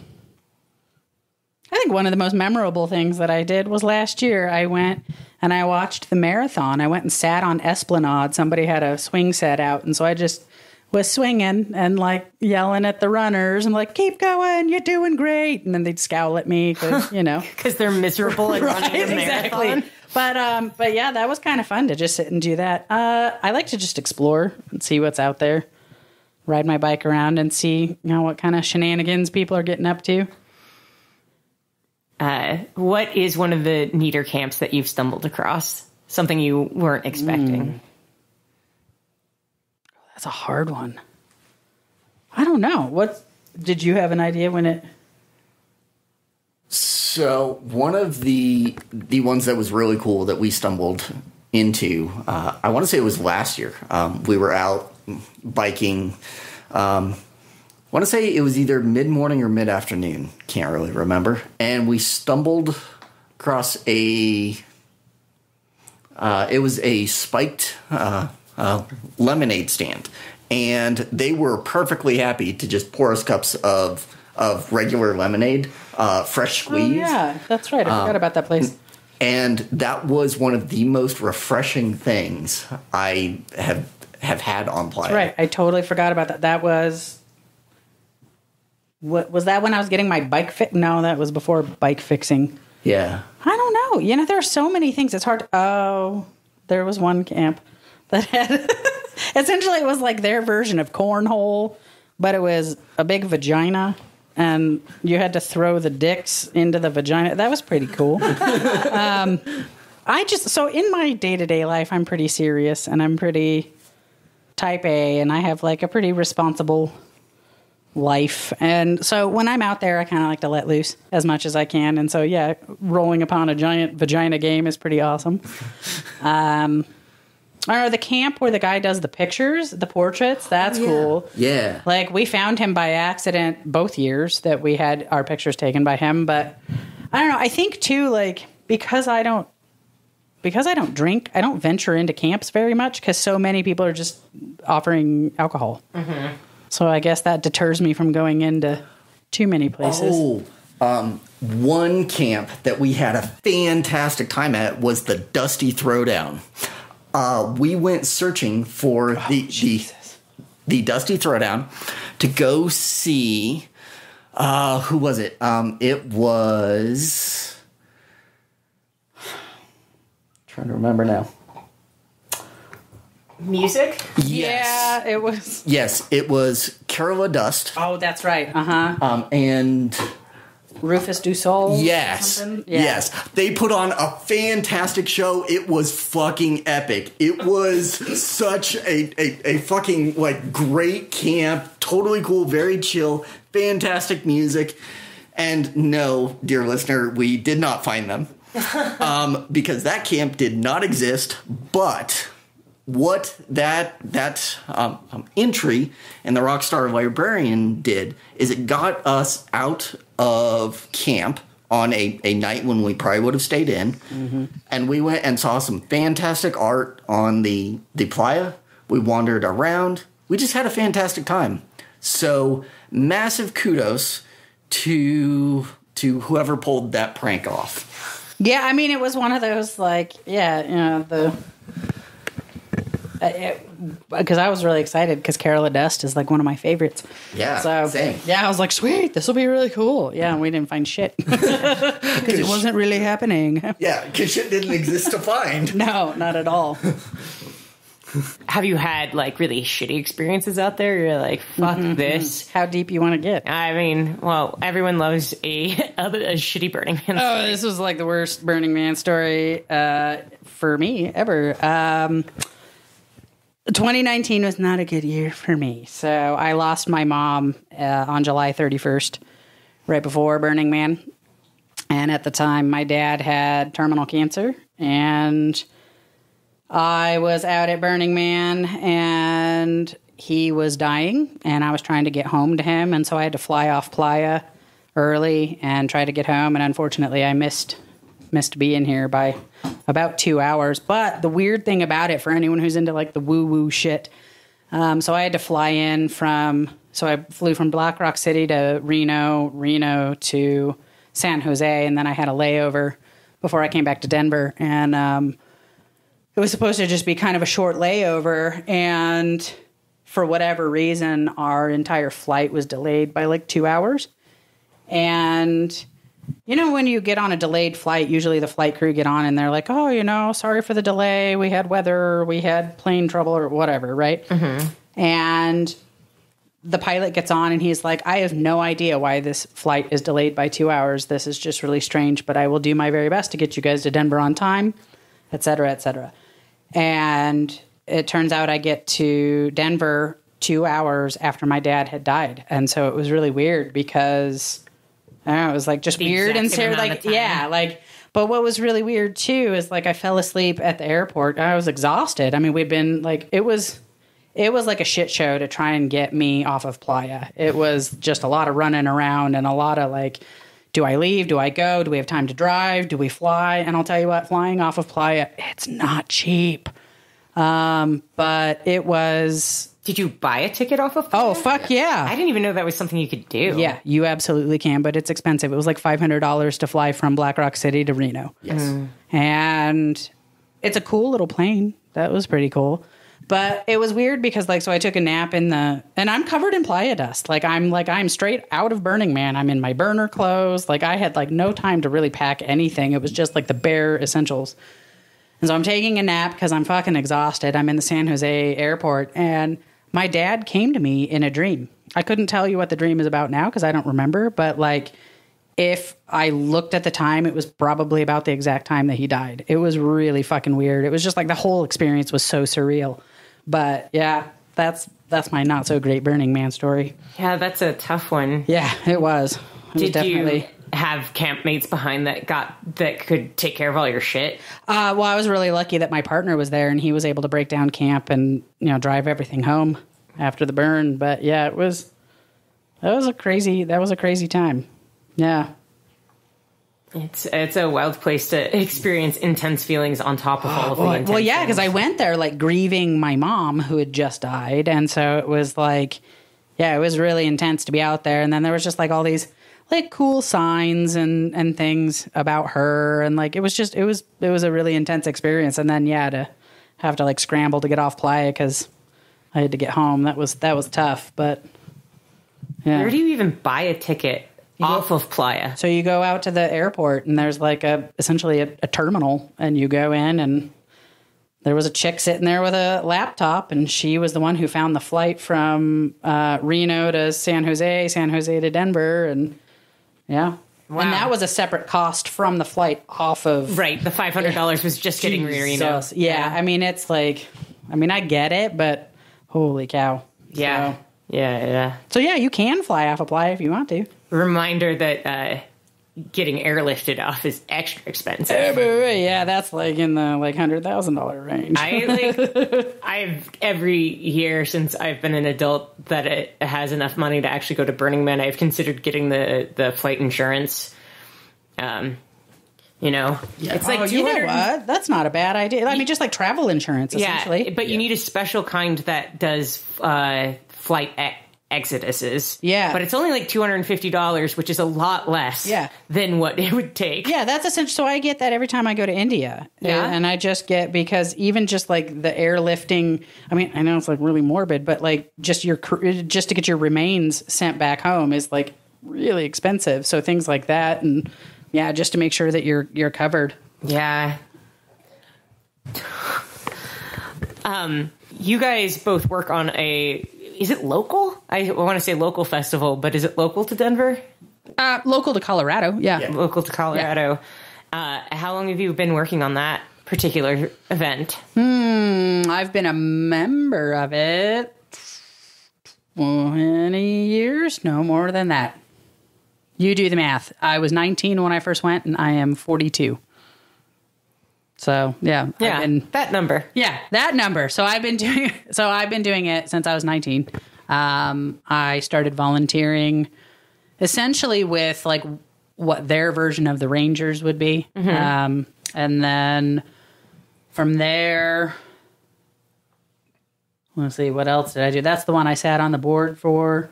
A: think one of the most memorable things that I did was last year. I went and I watched the marathon. I went and sat on Esplanade. Somebody had a swing set out, and so I just was swinging and like yelling at the runners and like, keep going, you're doing great. And then they'd scowl at me because,
E: Because they're miserable at running a marathon.
A: But yeah, that was kind of fun to just sit and do that. I like to just explore and see what's out there, ride my bike around and see, what kind of shenanigans people are getting up to.
E: What is one of the neater camps that you've stumbled across? Something you weren't expecting?
A: That's a hard one. I don't know. What did you have an idea when it?
F: So one of the ones that was really cool that we stumbled into, I want to say it was last year. We were out biking. I want to say it was either mid-morning or mid-afternoon. Can't really remember. And we stumbled across it was a spiked lemonade stand. And they were perfectly happy to just pour us cups of regular lemonade, fresh squeeze.
A: Oh, yeah, that's right. I forgot about that place.
F: And that was one of the most refreshing things I have had on Playa.
A: That's right. I totally forgot about that. That was... What was that when I was getting my bike fix? No, that was before bike fixing.
F: Yeah.
A: I don't know. There are so many things. It's hard. There was one camp that had... Essentially, it was like their version of cornhole, but it was a big vagina, and you had to throw the dicks into the vagina. That was pretty cool. So in my day-to-day life, I'm pretty serious, and I'm pretty type A, and I have like a pretty responsible life. And so when I'm out there, I kind of like to let loose as much as I can. And so, yeah, rolling upon a giant vagina game is pretty awesome. Or the camp where the guy does the pictures, the portraits, that's cool.
F: Yeah.
A: Like, we found him by accident both years that we had our pictures taken by him. But I don't know. I think, too, like, because I don't drink, I don't venture into camps very much because so many people are just offering alcohol. Mm-hmm. So I guess that deters me from going into too many places.
F: One camp that we had a fantastic time at was the Dusty Throwdown. We went searching for the Dusty Throwdown to go see, who was it? It was... trying to remember now.
E: Music?
F: Yes.
A: Yeah, it was.
F: Yes, it was Carola Dust.
A: Oh, that's right. Uh-huh.
F: And...
A: Rufus Du Sol?
F: Yes.
A: Yeah.
F: Yes. They put on a fantastic show. It was fucking epic. It was such a fucking, like, great camp. Totally cool. Very chill. Fantastic music. And no, dear listener, we did not find them. Because that camp did not exist. But what that entry in the Rockstar Librarian did is it got us out of camp on a night when we probably would have stayed in. Mm-hmm. And we went and saw some fantastic art on the playa. We wandered around. We just had a fantastic time. So massive kudos to whoever pulled that prank off.
A: Yeah, I mean, it was one of those, like, because I was really excited because Carola Dust is like one of my favorites.
F: Yeah,
A: so,
F: same.
A: Yeah, I was like, sweet, this will be really cool. Yeah, and we didn't find shit because it wasn't really happening.
F: Yeah, because shit didn't exist to find.
A: No, not at all.
E: Have you had like really shitty experiences out there? You're like, fuck this.
A: How deep you want to get?
E: I mean, well, everyone loves a shitty Burning Man story.
A: Oh, this was like the worst Burning Man story for me ever. 2019 was not a good year for me. So I lost my mom on July 31st, right before Burning Man. And at the time, my dad had terminal cancer. And I was out at Burning Man, and he was dying. And I was trying to get home to him. And so I had to fly off Playa early and try to get home. And unfortunately, I missed being here by about 2 hours. But the weird thing about it, for anyone who's into like the woo-woo shit, so I had to fly in so I flew from Black Rock City to Reno to San Jose, and then I had a layover before I came back to Denver. And it was supposed to just be kind of a short layover, and for whatever reason, our entire flight was delayed by like 2 hours. And you know, when you get on a delayed flight, usually the flight crew get on and they're like, oh, you know, sorry for the delay. We had weather, we had plane trouble or whatever, right? Mm-hmm. And the pilot gets on and he's like, I have no idea why this flight is delayed by 2 hours. This is just really strange, but I will do my very best to get you guys to Denver on time, et cetera, et cetera. And it turns out I get to Denver 2 hours after my dad had died. And so it was really weird because I don't know, it was like just weird and so like, yeah, like, but what was really weird too is like I fell asleep at the airport. I was exhausted. I mean, we'd been like, it was like a shit show to try and get me off of Playa. It was just a lot of running around and a lot of like, do I leave? Do I go? Do we have time to drive? Do we fly? And I'll tell you what, flying off of Playa, it's not cheap. But it was.
E: Did you buy a ticket off of Playa?
A: Oh, fuck yeah.
E: I didn't even know that was something you could do.
A: Yeah, you absolutely can, but it's expensive. It was like $500 to fly from Black Rock City to Reno.
F: Yes.
A: And it's a cool little plane. That was pretty cool. But it was weird because like, so I took a nap and I'm covered in playa dust. I'm straight out of Burning Man. I'm in my burner clothes. Like I had like no time to really pack anything. It was just like the bare essentials. And so I'm taking a nap because I'm fucking exhausted. I'm in the San Jose airport and my dad came to me in a dream. I couldn't tell you what the dream is about now because I don't remember. But like, if I looked at the time, it was probably about the exact time that he died. It was really fucking weird. It was just like the whole experience was so surreal. But yeah, that's my not so great Burning Man story.
E: Yeah, that's a tough one.
A: Yeah, it was.
E: Did you have campmates behind that could take care of all your shit?
A: Well, I was really lucky that my partner was there and he was able to break down camp and, you know, drive everything home after the burn. But yeah, that was a crazy time. Yeah.
E: It's a wild place to experience intense feelings on top of all of the intense
A: Well, yeah, because
E: things.
A: I went there like grieving my mom who had just died. And so it was like, yeah, it was really intense to be out there. And then there was just like all these like cool signs and things about her. And like, it was a really intense experience. And then, yeah, to have to like scramble to get off Playa because I had to get home. That was tough, but yeah.
E: Where do you even buy a ticket off of Playa?
A: So you go out to the airport and there's like essentially a terminal and you go in and there was a chick sitting there with a laptop and she was the one who found the flight from Reno to San Jose to Denver. And yeah. Wow. And that was a separate cost from the flight off of.
E: Right. The $500 was just getting Reno.
A: Yeah. I mean, it's like, I get it, but holy cow.
E: Yeah.
A: So,
E: yeah.
A: So yeah, you can fly off of Playa if you want to.
E: Reminder that getting airlifted off is extra expensive.
A: Yeah, that's like in the like $100,000 range.
E: I've every year since I've been an adult that it has enough money to actually go to Burning Man, I've considered getting the flight insurance. It's like
A: you know what? That's not a bad idea. I mean, just like travel insurance, essentially.
E: Yeah, but you need a special kind that does flight exoduses.
A: Yeah.
E: But it's only like $250, which is a lot less than what it would take.
A: Yeah, that's essential. So I get that every time I go to India.
E: Yeah.
A: And I just get, because even just like the airlifting, I mean, I know it's like really morbid, but like just to get your remains sent back home is like really expensive. So things like that. And yeah, just to make sure that you're covered.
E: Yeah. You guys both work on is it local? I want to say local festival, but is it local to Denver?
A: Local to Colorado, yeah.
E: Local to Colorado. Yeah. How long have you been working on that? particular event?
A: I've been a member of it 20 years, no more than that. You do the math. I was 19 when I first went, and I am 42. So yeah,
E: that number.
A: Yeah, that number. So I've been doing it since I was 19. I started volunteering essentially with like what their version of the Rangers would be, and then from there, let's see, what else did I do? That's the one I sat on the board for.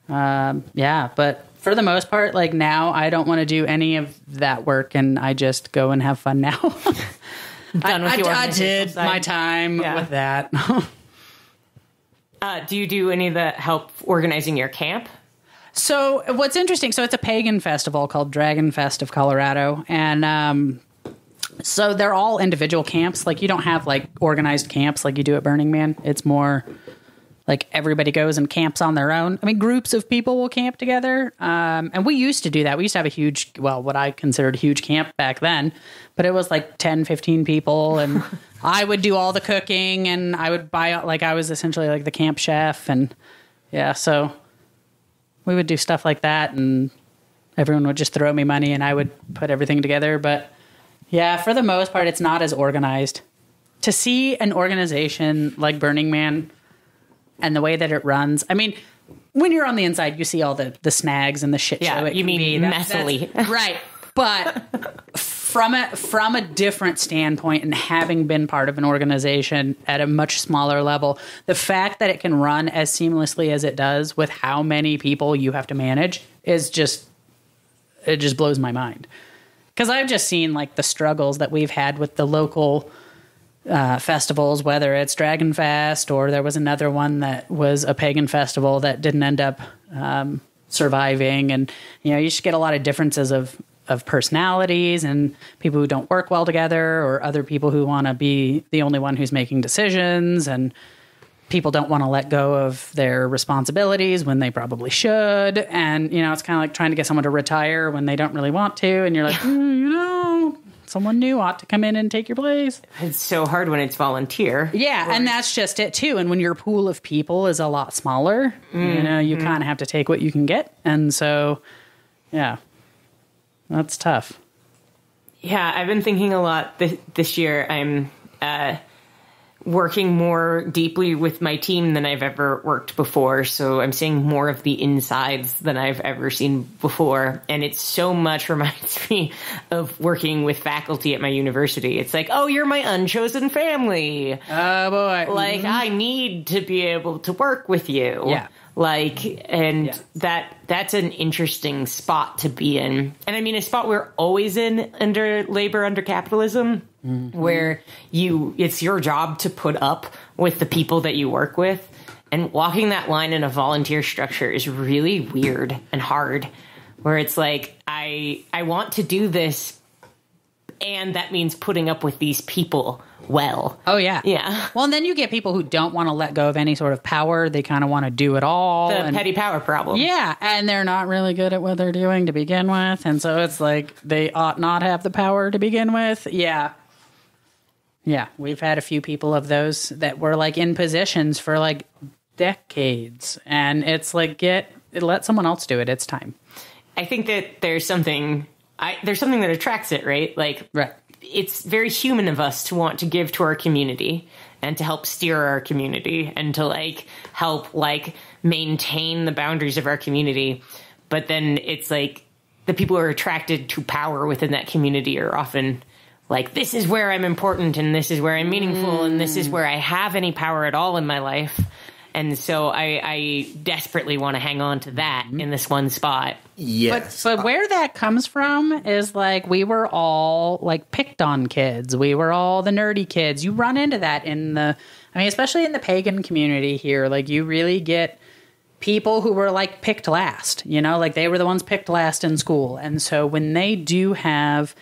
A: But for the most part, like now, I don't want to do any of that work, and I just go and have fun now. I did my time with that.
E: Do you do any of the help organizing your camp?
A: So what's interesting, so it's a pagan festival called Dragon Fest of Colorado, and so they're all individual camps. Like you don't have like organized camps like you do at Burning Man. It's more like everybody goes and camps on their own. I mean, groups of people will camp together. And we used to do that. We used to have a huge, well, what I considered a huge camp back then, but it was like 10, 15 people. And I would do all the cooking and I would buy, like, I was essentially like the camp chef. And yeah, so we would do stuff like that. And everyone would just throw me money and I would put everything together. But yeah, for the most part, it's not as organized. To see an organization like Burning Man and the way that it runs, I mean, when you're on the inside, you see all the snags and the shit show.
E: You mean messily.
A: Right. But from a different standpoint and having been part of an organization at a much smaller level, the fact that it can run as seamlessly as it does with how many people you have to manage is just blows my mind. Because I've just seen like the struggles that we've had with the local festivals, whether it's Dragon Fest or there was another one that was a pagan festival that didn't end up surviving. And, you know, you just get a lot of differences of personalities and people who don't work well together or other people who want to be the only one who's making decisions, and people don't want to let go of their responsibilities when they probably should. And, you know, it's kind of like trying to get someone to retire when they don't really want to. And you're like, you know, someone new ought to come in and take your place.
E: It's so hard when it's volunteer.
A: Yeah, and that's just it, too. And when your pool of people is a lot smaller, you know, you kind of have to take what you can get. And so, yeah, that's tough.
E: Yeah, I've been thinking a lot this year. I'm working more deeply with my team than I've ever worked before. So I'm seeing more of the insides than I've ever seen before. And it so much reminds me of working with faculty at my university. It's like, oh, you're my unchosen family.
A: Oh, boy.
E: Like, I need to be able to work with you.
A: Yeah.
E: Like, and that's an interesting spot to be in. And I mean, a spot we're always in under labor, under capitalism, where it's your job to put up with the people that you work with. And walking that line in a volunteer structure is really weird and hard, where it's like, I want to do this, and that means putting up with these people well.
A: Oh, yeah.
E: Yeah.
A: Well, and then you get people who don't want to let go of any sort of power. They kind of want to do it all.
E: The petty power problem.
A: Yeah, and they're not really good at what they're doing to begin with. And so it's like they ought not have the power to begin with. Yeah. Yeah, we've had a few people of those that were like in positions for like decades. And it's like, let someone else do it. It's time.
E: I think that there's something that attracts it, right? Like,
A: right.
E: It's very human of us to want to give to our community and to help steer our community and to like help like maintain the boundaries of our community. But then it's like the people who are attracted to power within that community are often like, this is where I'm important and this is where I'm meaningful and this is where I have any power at all in my life. And so I desperately want to hang on to that in this one spot.
F: Yes.
A: But where that comes from is like we were all like picked on kids. We were all the nerdy kids. You run into that especially in the pagan community here. Like you really get people who were like picked last, you know, like they were the ones picked last in school. And so when they do have,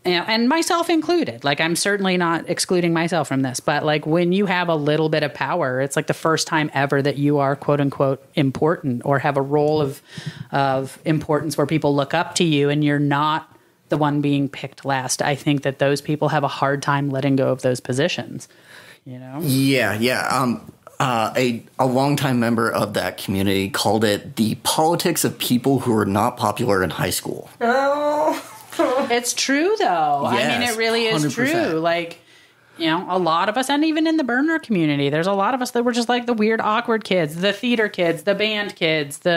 A: you know, and myself included, like I'm certainly not excluding myself from this, but like when you have a little bit of power, it's like the first time ever that you are quote unquote important or have a role of importance where people look up to you and you're not the one being picked last. I think that those people have a hard time letting go of those positions, you know?
F: Yeah. A longtime member of that community called it the politics of people who are not popular in high school.
A: It's true, though. I mean,
F: Yes,
A: it really is
F: 100%.
A: true. Like, you know, a lot of us, and even in the burner community, there's a lot of us that were just like the weird, awkward kids, the theater kids, the band kids, we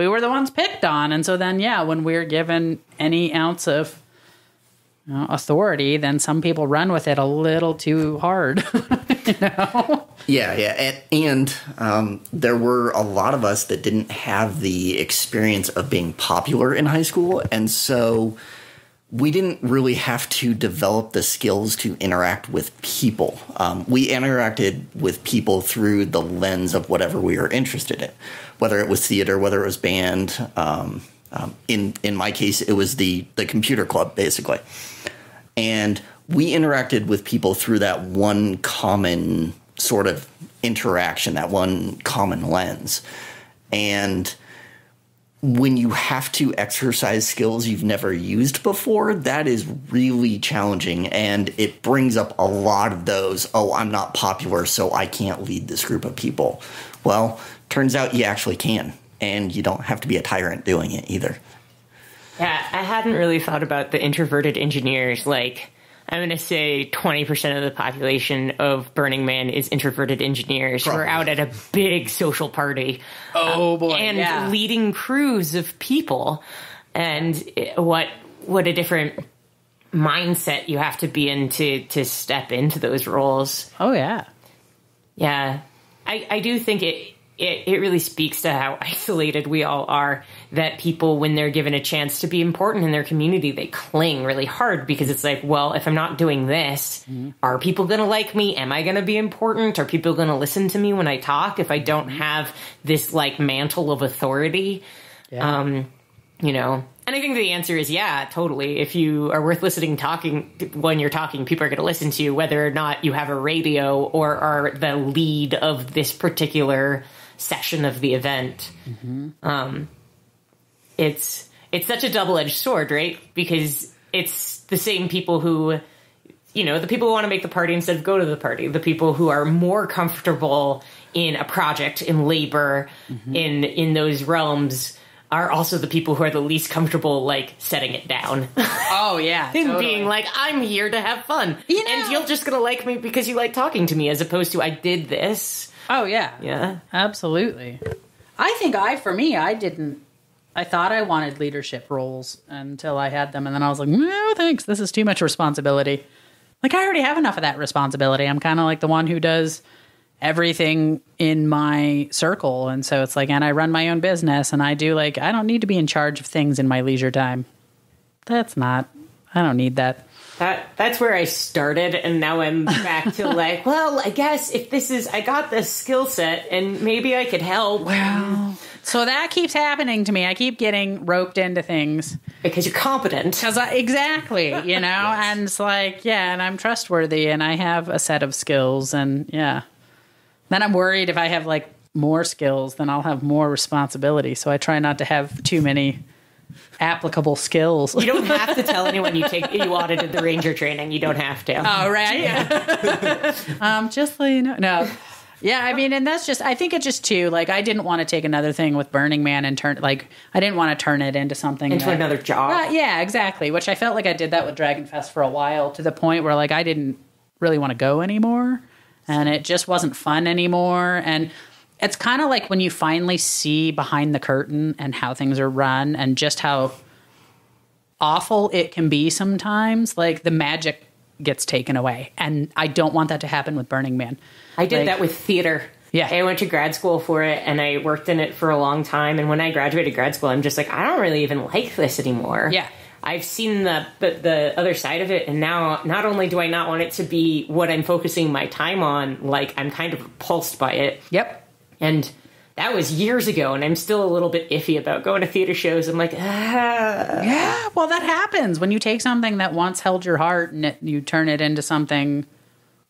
A: were the ones picked on. And so then, when we're given any ounce of authority, then some people run with it a little too hard.
F: Yeah. And there were a lot of us that didn't have the experience of being popular in high school. And so we didn't really have to develop the skills to interact with people. We interacted with people through the lens of whatever we were interested in, whether it was theater, whether it was band. In my case, it was the computer club, basically. And we interacted with people through that one common sort of interaction, that one common lens. And when you have to exercise skills you've never used before, that is really challenging. And it brings up a lot of those, I'm not popular, so I can't lead this group of people. Well, turns out you actually can. And you don't have to be a tyrant doing it either.
E: Yeah, I hadn't really thought about the introverted engineers. Like, I'm going to say 20% of the population of Burning Man is introverted engineers who are out at a big social party.
A: Oh, boy.
E: And leading crews of people. And what a different mindset you have to be in to step into those roles.
A: Oh, yeah.
E: Yeah. I do think it really speaks to how isolated we all are, that people, when they're given a chance to be important in their community, they cling really hard because it's like, well, if I'm not doing this, are people going to like me? Am I going to be important? Are people going to listen to me when I talk if I don't have this like mantle of authority? Yeah. And I think the answer is yeah, totally. If you are worth listening, when you're talking, people are going to listen to you, whether or not you have a radio or are the lead of this particular session of the event. It's such a double-edged sword, right? Because it's the same people who, the people who want to make the party instead of go to the party, the people who are more comfortable in a project, in labor, in those realms, are also the people who are the least comfortable, like, setting it down.
A: Oh, yeah.
E: And being like, I'm here to have fun. And you're just going to like me because you like talking to me, as opposed to I did this.
A: Oh, yeah.
E: Yeah.
A: Absolutely. I think I thought I wanted leadership roles until I had them. And then I was like, no, thanks. This is too much responsibility. Like, I already have enough of that responsibility. I'm kind of like the one who does everything in my circle. And so it's like, and I run my own business and I don't need to be in charge of things in my leisure time. I don't need that.
E: That's where I started. And now I'm back to like, well, I guess I got this skill set and maybe I could help.
A: Well, so that keeps happening to me. I keep getting roped into things.
E: Because you're competent.
A: Exactly, yes. And it's like, and I'm trustworthy and I have a set of skills and Then I'm worried if I have like more skills, then I'll have more responsibility. So I try not to have too many applicable skills.
E: You don't have to tell anyone you audited the Ranger training. You don't have to.
A: Oh, right. Yeah. Just so you know. No. Yeah, I mean, and that's just, I think it's just too, like, I didn't want to take another thing with Burning Man and I didn't want to turn it into something.
E: Another job.
A: Yeah, exactly. Which I felt like I did that with Dragon Fest for a while, to the point where, like, I didn't really want to go anymore. And it just wasn't fun anymore. And it's kind of like when you finally see behind the curtain and how things are run and just how awful it can be sometimes, like, the magic gets taken away. And I don't want that to happen with Burning Man.
E: I did that with theater.
A: Yeah.
E: I went to grad school for it, and I worked in it for a long time. And when I graduated grad school, I'm just like, I don't really even like this anymore.
A: Yeah.
E: I've seen the other side of it, and now not only do I not want it to be what I'm focusing my time on, like, I'm kind of repulsed by it.
A: Yep.
E: And that was years ago, and I'm still a little bit iffy about going to theater shows. I'm like,
A: Yeah, well, that happens. When you take something that once held your heart and you turn it into something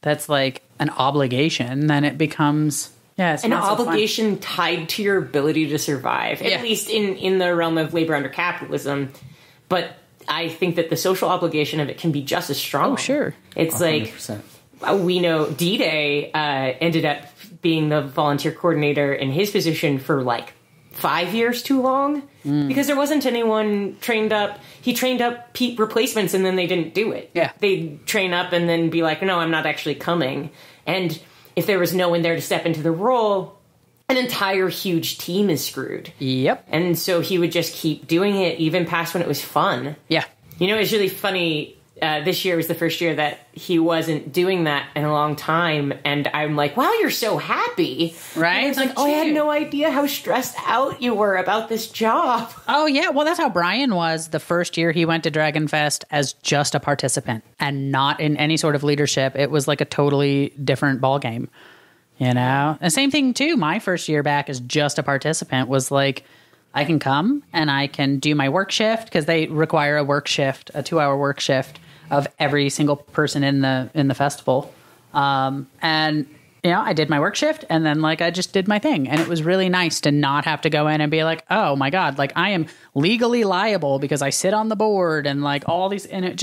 A: that's like an obligation, then it becomes Yeah, it's
E: an
A: not so fun.
E: obligation tied to your ability to survive,
A: Yeah.
E: at least in the realm of labor under capitalism. But I think that the social obligation of it can be just as strong.
A: Oh, sure.
E: It's
F: 100%.
E: like, we know D-Day ended up being the volunteer coordinator in his position for like 5 years too long because there wasn't anyone trained up. He trained up replacements and then they didn't do it.
A: Yeah.
E: They'd train up and then be like, no, I'm not actually coming. And if there was no one there to step into the role, an entire huge team is screwed.
A: Yep.
E: And so he would just keep doing it even past when it was fun.
A: Yeah.
E: You know, it's really funny. This year was the first year that he wasn't doing that in a long time. And I'm like, wow, you're so happy.
A: Right?
E: And it's like, oh, I had no idea how stressed out you were about this job.
A: Oh, yeah. Well, that's how Brian was the first year he went to Dragonfest as just a participant and not in any sort of leadership. It was like a totally different ballgame, you know? And same thing, too. My first year back as just a participant was like, I can come and I can do my work shift because they require a work shift, a 2-hour work shift of every single person in the festival. And, you know, I did my work shift and then like I just did my thing. And it was really nice to not have to go in and be like, oh my God, like I am legally liable because I sit on the board and like all these, and it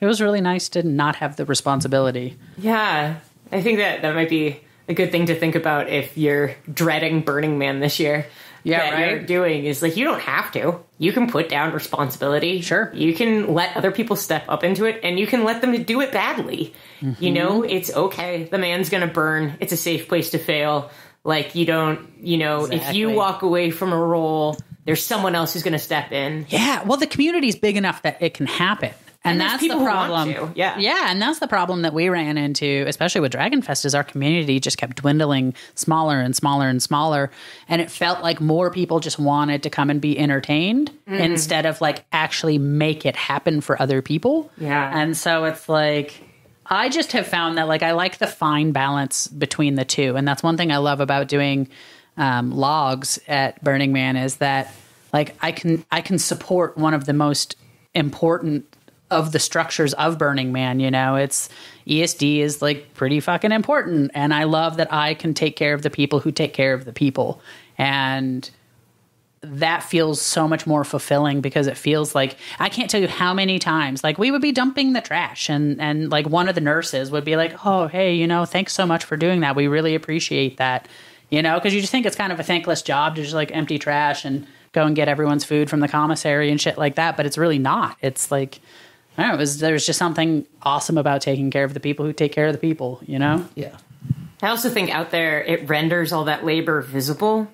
A: was really nice to not have the responsibility.
E: Yeah, I think that might be a good thing to think about if you're dreading Burning Man this year.
A: Yeah,
E: that
A: right.
E: You're doing is like, you don't have to. You can put down responsibility.
A: Sure.
E: You can let other people step up into it and you can let them do it badly. Mm-hmm. You know, it's okay. The man's going to burn. It's a safe place to fail. Like you don't, you know, if you walk away from a role, there's someone else who's going to step in.
A: Yeah. Well, the community's big enough that it can happen. And that's the problem. Yeah, and that's the problem that we ran into, especially with Dragonfest, is our community just kept dwindling smaller and smaller and smaller. And it felt like more people just wanted to come and be entertained instead of like actually make it happen for other people.
E: Yeah.
A: And so it's like, I just have found that like I like the fine balance between the two. And that's one thing I love about doing logs at Burning Man is that like I can support one of the most important of the structures of Burning Man. You know, it's ESD is like pretty fucking important. And I love that I can take care of the people who take care of the people. And that feels so much more fulfilling because it feels like, I can't tell you how many times, like we would be dumping the trash and like one of the nurses would be like, oh, hey, you know, thanks so much for doing that. We really appreciate that. You know, because you just think it's kind of a thankless job to just like empty trash and go and get everyone's food from the commissary and shit like that. But it's really not. It's like, I don't know, there's just something awesome about taking care of the people who take care of the people, you know?
F: Yeah.
E: I also think out there, it renders all that labor visible.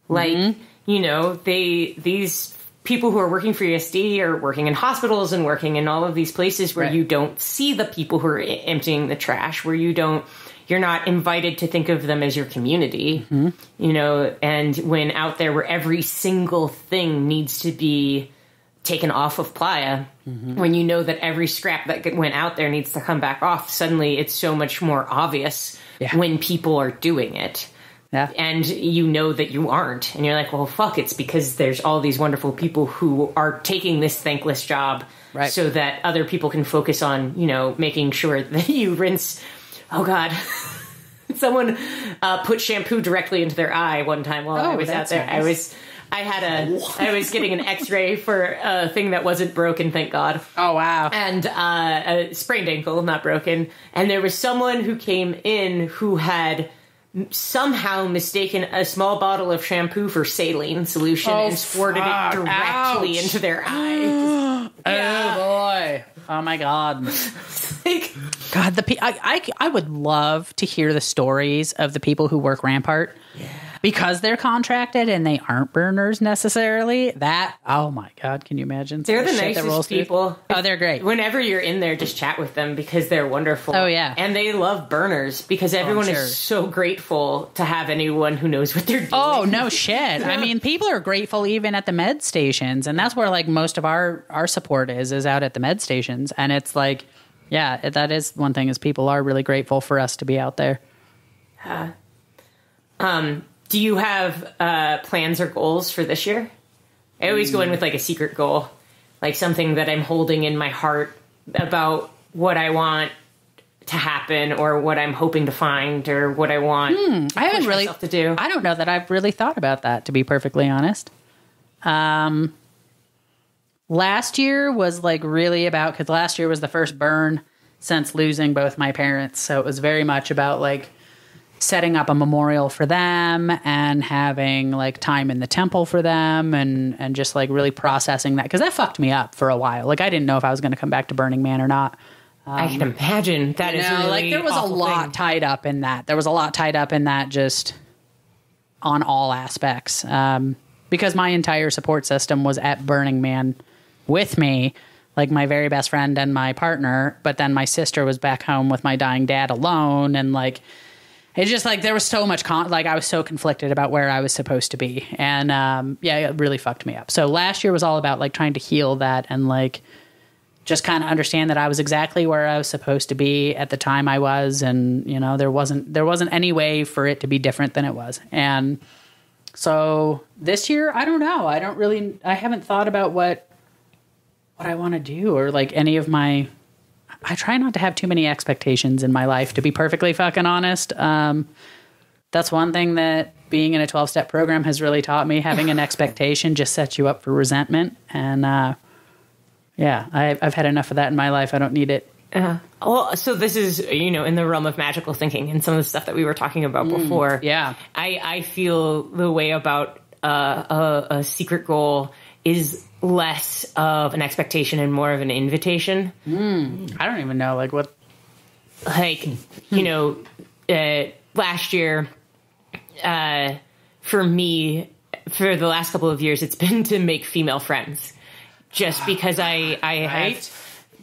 E: Like, you know, these people who are working for ESD are working in hospitals and working in all of these places where you don't see the people who are emptying the trash, where you're not invited to think of them as your community, you know, and when out there where every single thing needs to be taken off of Playa, when you know that every scrap that went out there needs to come back off, suddenly it's so much more obvious when people are doing it.
A: Yeah.
E: And you know that you aren't. And you're like, well, fuck, it's because there's all these wonderful people who are taking this thankless job so that other people can focus on, you know, making sure that you rinse. Oh, God. Someone put shampoo directly into their eye one time while I was out there.
A: Nice.
E: I was getting an x-ray for a thing that wasn't broken, thank God.
A: Oh, wow.
E: And a sprained ankle, not broken. And there was someone who came in who had somehow mistaken a small bottle of shampoo for saline solution and squirted it directly into their eye.
A: Oh, boy. Oh, my God.
E: Like,
A: God, I would love to hear the stories of the people who work Rampart. Yeah. Because they're contracted and they aren't burners necessarily. That, oh my God, can you imagine?
E: They're the nicest people.
A: Oh, they're great.
E: Whenever you're in there, just chat with them because they're wonderful.
A: Oh, yeah.
E: And they love burners because everyone is so grateful to have anyone who knows what they're doing.
A: Oh, no shit. I mean, people are grateful even at the med stations. And that's where like most of our support is out at the med stations. And it's like, yeah, that is one thing is people are really grateful for us to be out there.
E: Do you have plans or goals for this year? I always go in with like a secret goal, like something that I'm holding in my heart about what I want to happen or what I'm hoping to find or what I want.
A: I haven't really
E: to do.
A: I don't know that I've really thought about that, to be perfectly honest. Last year was like really about, because last year was the first burn since losing both my parents. So it was very much about like setting up a memorial for them and having like time in the temple for them and just like really processing that, because that fucked me up for a while. Like I didn't know if I was going to come back to Burning Man or not.
E: I can imagine that is really
A: like there was a lot tied up in that. There was a lot tied up in that, just on all aspects. Because my entire support system was at Burning Man with me, like my very best friend and my partner. But then my sister was back home with my dying dad alone, and like it's just like there was so much like I was so conflicted about where I was supposed to be, and yeah, it really fucked me up. So last year was all about like trying to heal that and like just kind of understand that I was exactly where I was supposed to be at the time I was. And, you know, there wasn't any way for it to be different than it was. And so this year, I don't know. I haven't thought about what I want to do or like any of I try not to have too many expectations in my life, to be perfectly fucking honest. That's one thing that being in a 12-step program has really taught me. Having an expectation just sets you up for resentment. And, yeah, I've had enough of that in my life. I don't need it.
E: Well, so this is, you know, in the realm of magical thinking and some of the stuff that we were talking about before.
A: Yeah.
E: I feel the way about a secret goal is less of an expectation and more of an invitation.
A: I don't even know, like, what...
E: Like, you know, last year, for me, for the last couple of years, it's been to make female friends. Just because I have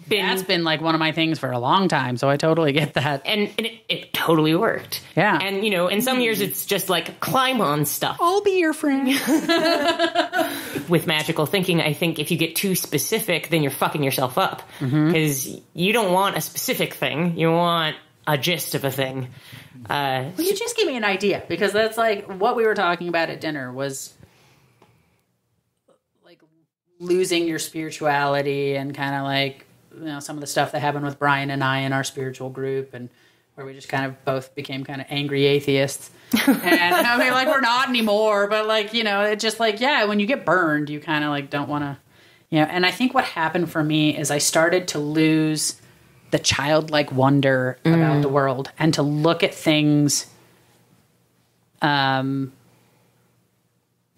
E: been...
A: That's been, like, one of my things for a long time, so I totally get that.
E: And it totally worked.
A: Yeah.
E: And, you know, in some years, it's just, like, climb on stuff.
A: I'll be your friend.
E: With magical thinking, I think if you get too specific, then you're fucking yourself up. Because you don't want a specific thing. You want a gist of a thing.
A: Well, you just give me an idea, because that's, like, what we were talking about at dinner was... losing your spirituality and kind of like, you know, some of the stuff that happened with Brian and I in our spiritual group, and where we just kind of both became kind of angry atheists. And I mean, like, we're not anymore, but like, you know, it's just like, yeah, when you get burned, you kind of like don't want to, you know. And I think what happened for me is I started to lose the childlike wonder about the world and to look at things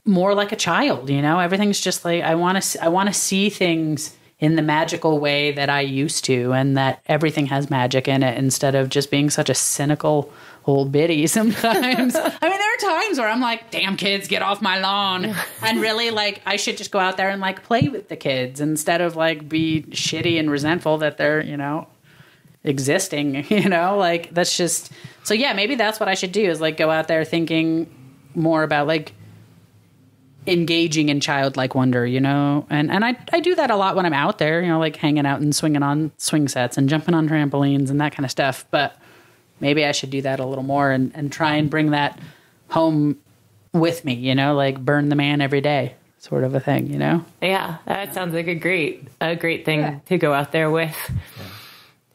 A: more like a child, you know. Everything's just like I want to see things in the magical way that I used to, and that everything has magic in it instead of just being such a cynical old biddy sometimes. I mean, there are times where I'm like, damn kids, get off my lawn. And really, like, I should just go out there and like play with the kids instead of like be shitty and resentful that they're, you know, existing, you know. Like, that's just, so yeah, maybe that's what I should do, is like go out there thinking more about like engaging in childlike wonder, you know. And I do that a lot when I'm out there, you know, like hanging out and swinging on swing sets and jumping on trampolines and that kind of stuff. But maybe I should do that a little more and try and bring that home with me, you know, like burn the man every day sort of a thing, you know.
E: Yeah, that sounds like a great thing to go out there with.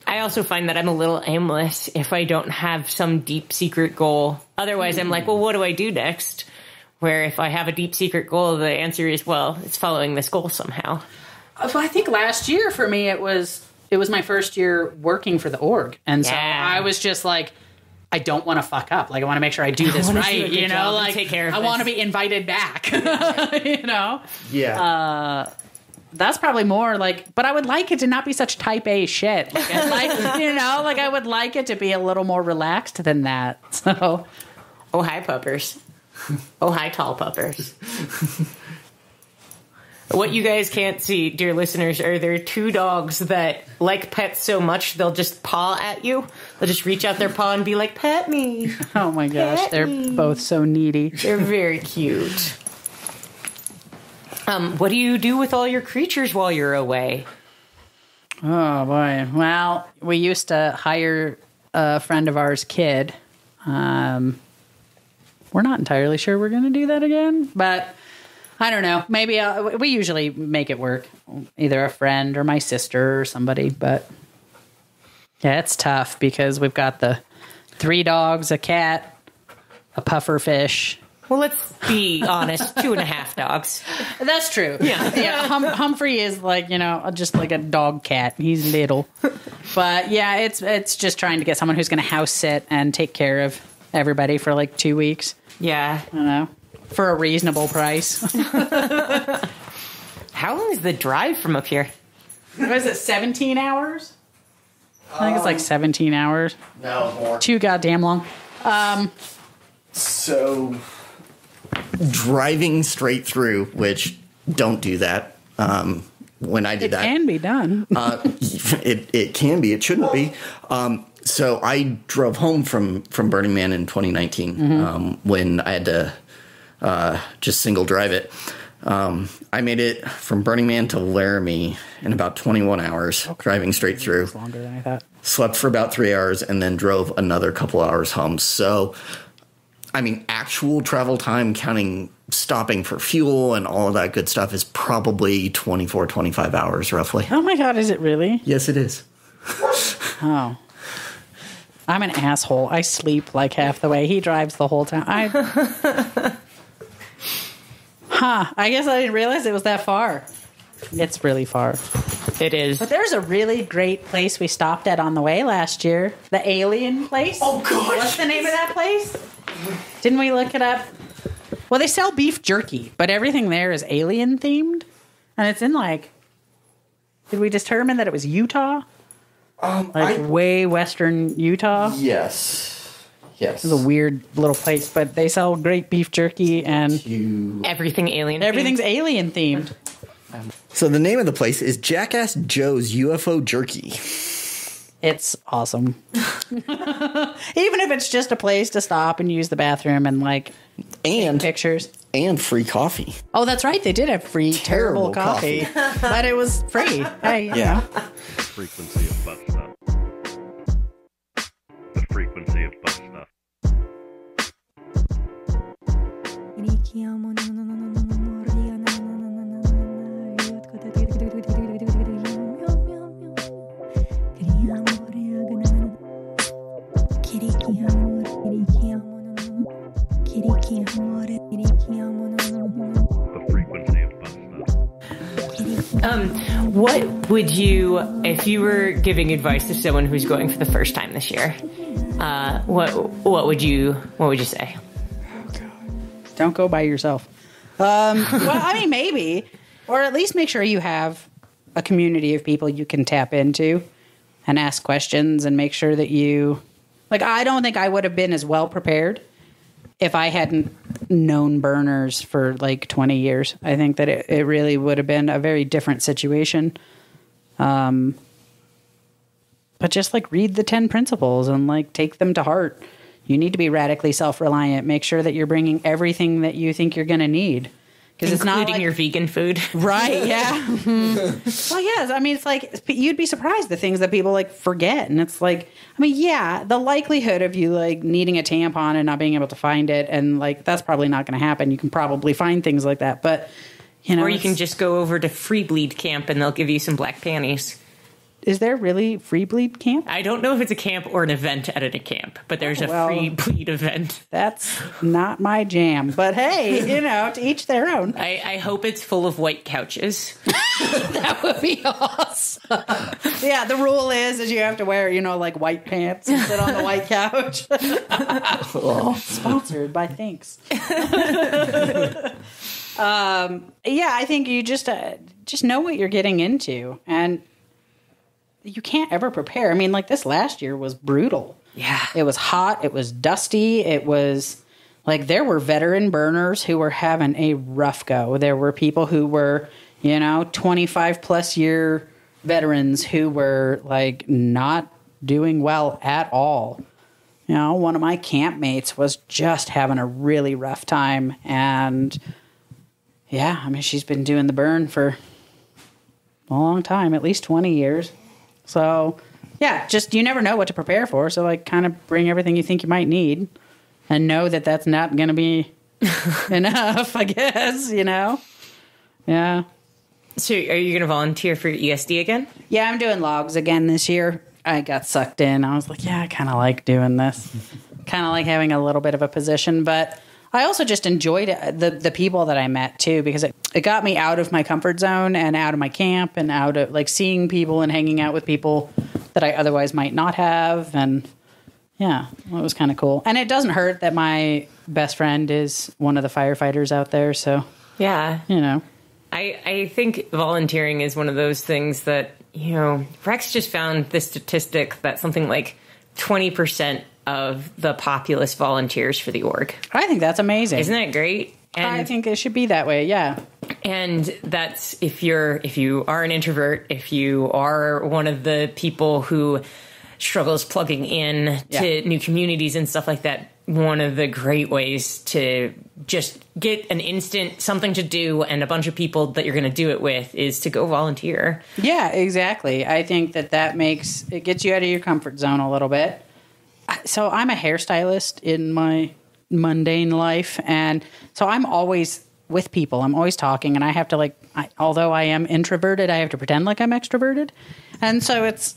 E: I also find that I'm a little aimless if I don't have some deep secret goal. Otherwise, I'm like, well, what do I do next? Where if I have a deep secret goal, the answer is, well, it's following this goal somehow.
A: Well, I think last year for me, it was my first year working for the org. And so I was just like, I don't want to fuck up. Like, I want to make sure I do this right. You know, like,
E: take care of
A: I want to be invited back, you know?
F: Yeah.
A: That's probably more like, but I would like it to not be such type A shit. Like, you know, like I would like it to be a little more relaxed than that. So,
E: oh, hi, puppers. Oh, hi, tall puppers. What you guys can't see, dear listeners, are there two dogs that like pets so much they'll just paw at you. They'll just reach out their paw and be like, pet me.
A: Oh my gosh,
E: Pet
A: they're
E: me.
A: both so needy.
E: They're very cute. What do you do with all your creatures while you're away?
A: Oh boy. Well, we used to hire a friend of ours' kid. We're not entirely sure we're going to do that again, but I don't know. Maybe we usually make it work. Either a friend or my sister or somebody, but Yeah, it's tough because we've got the 3 dogs, a cat, a puffer fish.
E: Well, let's be honest, 2.5 dogs.
A: That's true.
E: Yeah.
A: Humphrey is like, just like a dog cat. He's little. But yeah, it's just trying to get someone who's going to house sit and take care of everybody for like 2 weeks.
E: Yeah.
A: I don't know. For a reasonable price.
E: How long is the drive from up here?
A: What is it, 17 hours? I think it's like 17 hours.
F: No, more.
A: Too goddamn long.
F: So, driving straight through, which don't do that. When I did
A: It can be done.
F: it can be. It shouldn't be. So I drove home from Burning Man in 2019 when I had to just single drive it. I made it from Burning Man to Laramie in about 21 hours, driving straight through.
A: It's longer than I thought.
F: Slept for about 3 hours and then drove another couple hours home. So, I mean, actual travel time, counting stopping for fuel and all of that good stuff, is probably 24, 25 hours roughly.
A: Oh my God, is it really?
F: Yes, it is.
A: Oh. I'm an asshole. I sleep like half the way. He drives the whole time. I guess I didn't realize it was that far. It's really far.
E: It is.
A: But there's a really great place we stopped at on the way last year. The Alien place.
F: Oh, God.
A: What's the name of that place? Didn't we look it up? Well, they sell beef jerky, but everything there is alien themed. And it's in did we determine that it was Utah? Way western Utah.
F: Yes.
A: It's a weird little place, but they sell great beef jerky and
E: Everything alien.
A: everything's alien themed.
F: So the name of the place is Jackass Joe's UFO Jerky.
A: It's awesome. Even if it's just a place to stop and use the bathroom and
F: And
A: pictures.
F: and free coffee.
A: Oh, that's right. They did have free terrible coffee. But it was free. Hey,
F: Yeah.
C: Frequency of butt stuff. The frequency of butt stuff. The frequency of butt stuff.
E: What would you, if you were giving advice to someone who's going for the first time this year, what would you say?
A: Don't go by yourself. Well, I mean, maybe. Or at least make sure you have a community of people you can tap into and ask questions and make sure that you... I don't think I would have been as well prepared if I hadn't known burners for 20 years. I think that it really would have been a very different situation. But just read the 10 principles and take them to heart. You need to be radically self-reliant. Make sure that you're bringing everything that you think you're going to need. Because it's not
E: Including your vegan food.
A: Right, yeah. Well, yes. I mean, it's you'd be surprised the things that people forget. And it's the likelihood of you needing a tampon and not being able to find it, and that's probably not going to happen. You can probably find things like that. But,
E: or you can just go over to Free Bleed Camp and they'll give you some black panties.
A: Is there really Free Bleed Camp?
E: I don't know if it's a camp or an event at a camp, but there's a Free Bleed event.
A: That's not my jam. But hey, to each their own.
E: I hope it's full of white couches.
A: That would be awesome. Yeah, the rule is you have to wear, white pants and sit on the white couch. Sponsored by Thanks. Yeah, I think you just know what you're getting into, and you can't ever prepare. I mean, this last year was brutal.
E: Yeah.
A: It was hot. It was dusty. It was there were veteran burners who were having a rough go. There were people who were, 25 plus year veterans who were not doing well at all. One of my campmates was just having a really rough time. And yeah, I mean, she's been doing the burn for a long time, at least 20 years. So, yeah, just you never know what to prepare for. So, kind of bring everything you think you might need and know that that's not going to be enough, I guess, Yeah.
E: So are you going to volunteer for ESD again?
A: Yeah, I'm doing logs again this year. I got sucked in. I was like, yeah, I kind of like doing this. Kind of like having a little bit of a position. But I also just enjoyed it, the people that I met, too, because it got me out of my comfort zone and out of my camp and out of, like, seeing people and hanging out with people that I otherwise might not have. And, yeah, well, it was kind of cool. And it doesn't hurt that my best friend is one of the firefighters out there. So,
E: Yeah.
A: you know.
E: I think volunteering is one of those things that, you know, Rex just found this statistic that something like 20% of the populace volunteers for the org.
A: I think that's amazing.
E: Isn't that great? And
A: I think it should be that way, yeah.
E: And that's if you are an introvert, if you are one of the people who struggles plugging in to new communities and stuff like that, one of the great ways to just get an instant something to do and a bunch of people that you're going to do it with is to go volunteer.
A: Yeah, exactly. I think that makes it gets you out of your comfort zone a little bit. So I'm a hairstylist in my mundane life, and so I'm always with people. I'm always talking, and I have to although I am introverted, I have to pretend like I'm extroverted, and so it's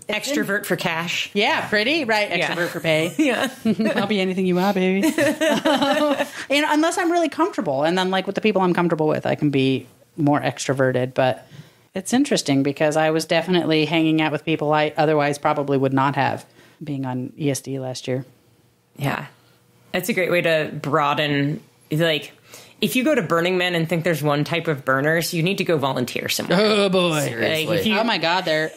E: extrovert for cash.
A: Yeah, pretty right. Extrovert for pay.
E: Yeah,
A: I'll be anything you want, baby. Unless I'm really comfortable, and then like with the people I'm comfortable with, I can be more extroverted. But it's interesting because I was definitely hanging out with people I otherwise probably would not have, being on ESD last year.
E: Yeah, that's a great way to broaden. Like, if you go to Burning Man and think there's one type of burners, you need to go volunteer somewhere.
A: Oh boy!
F: Seriously.
A: Oh my God, they're.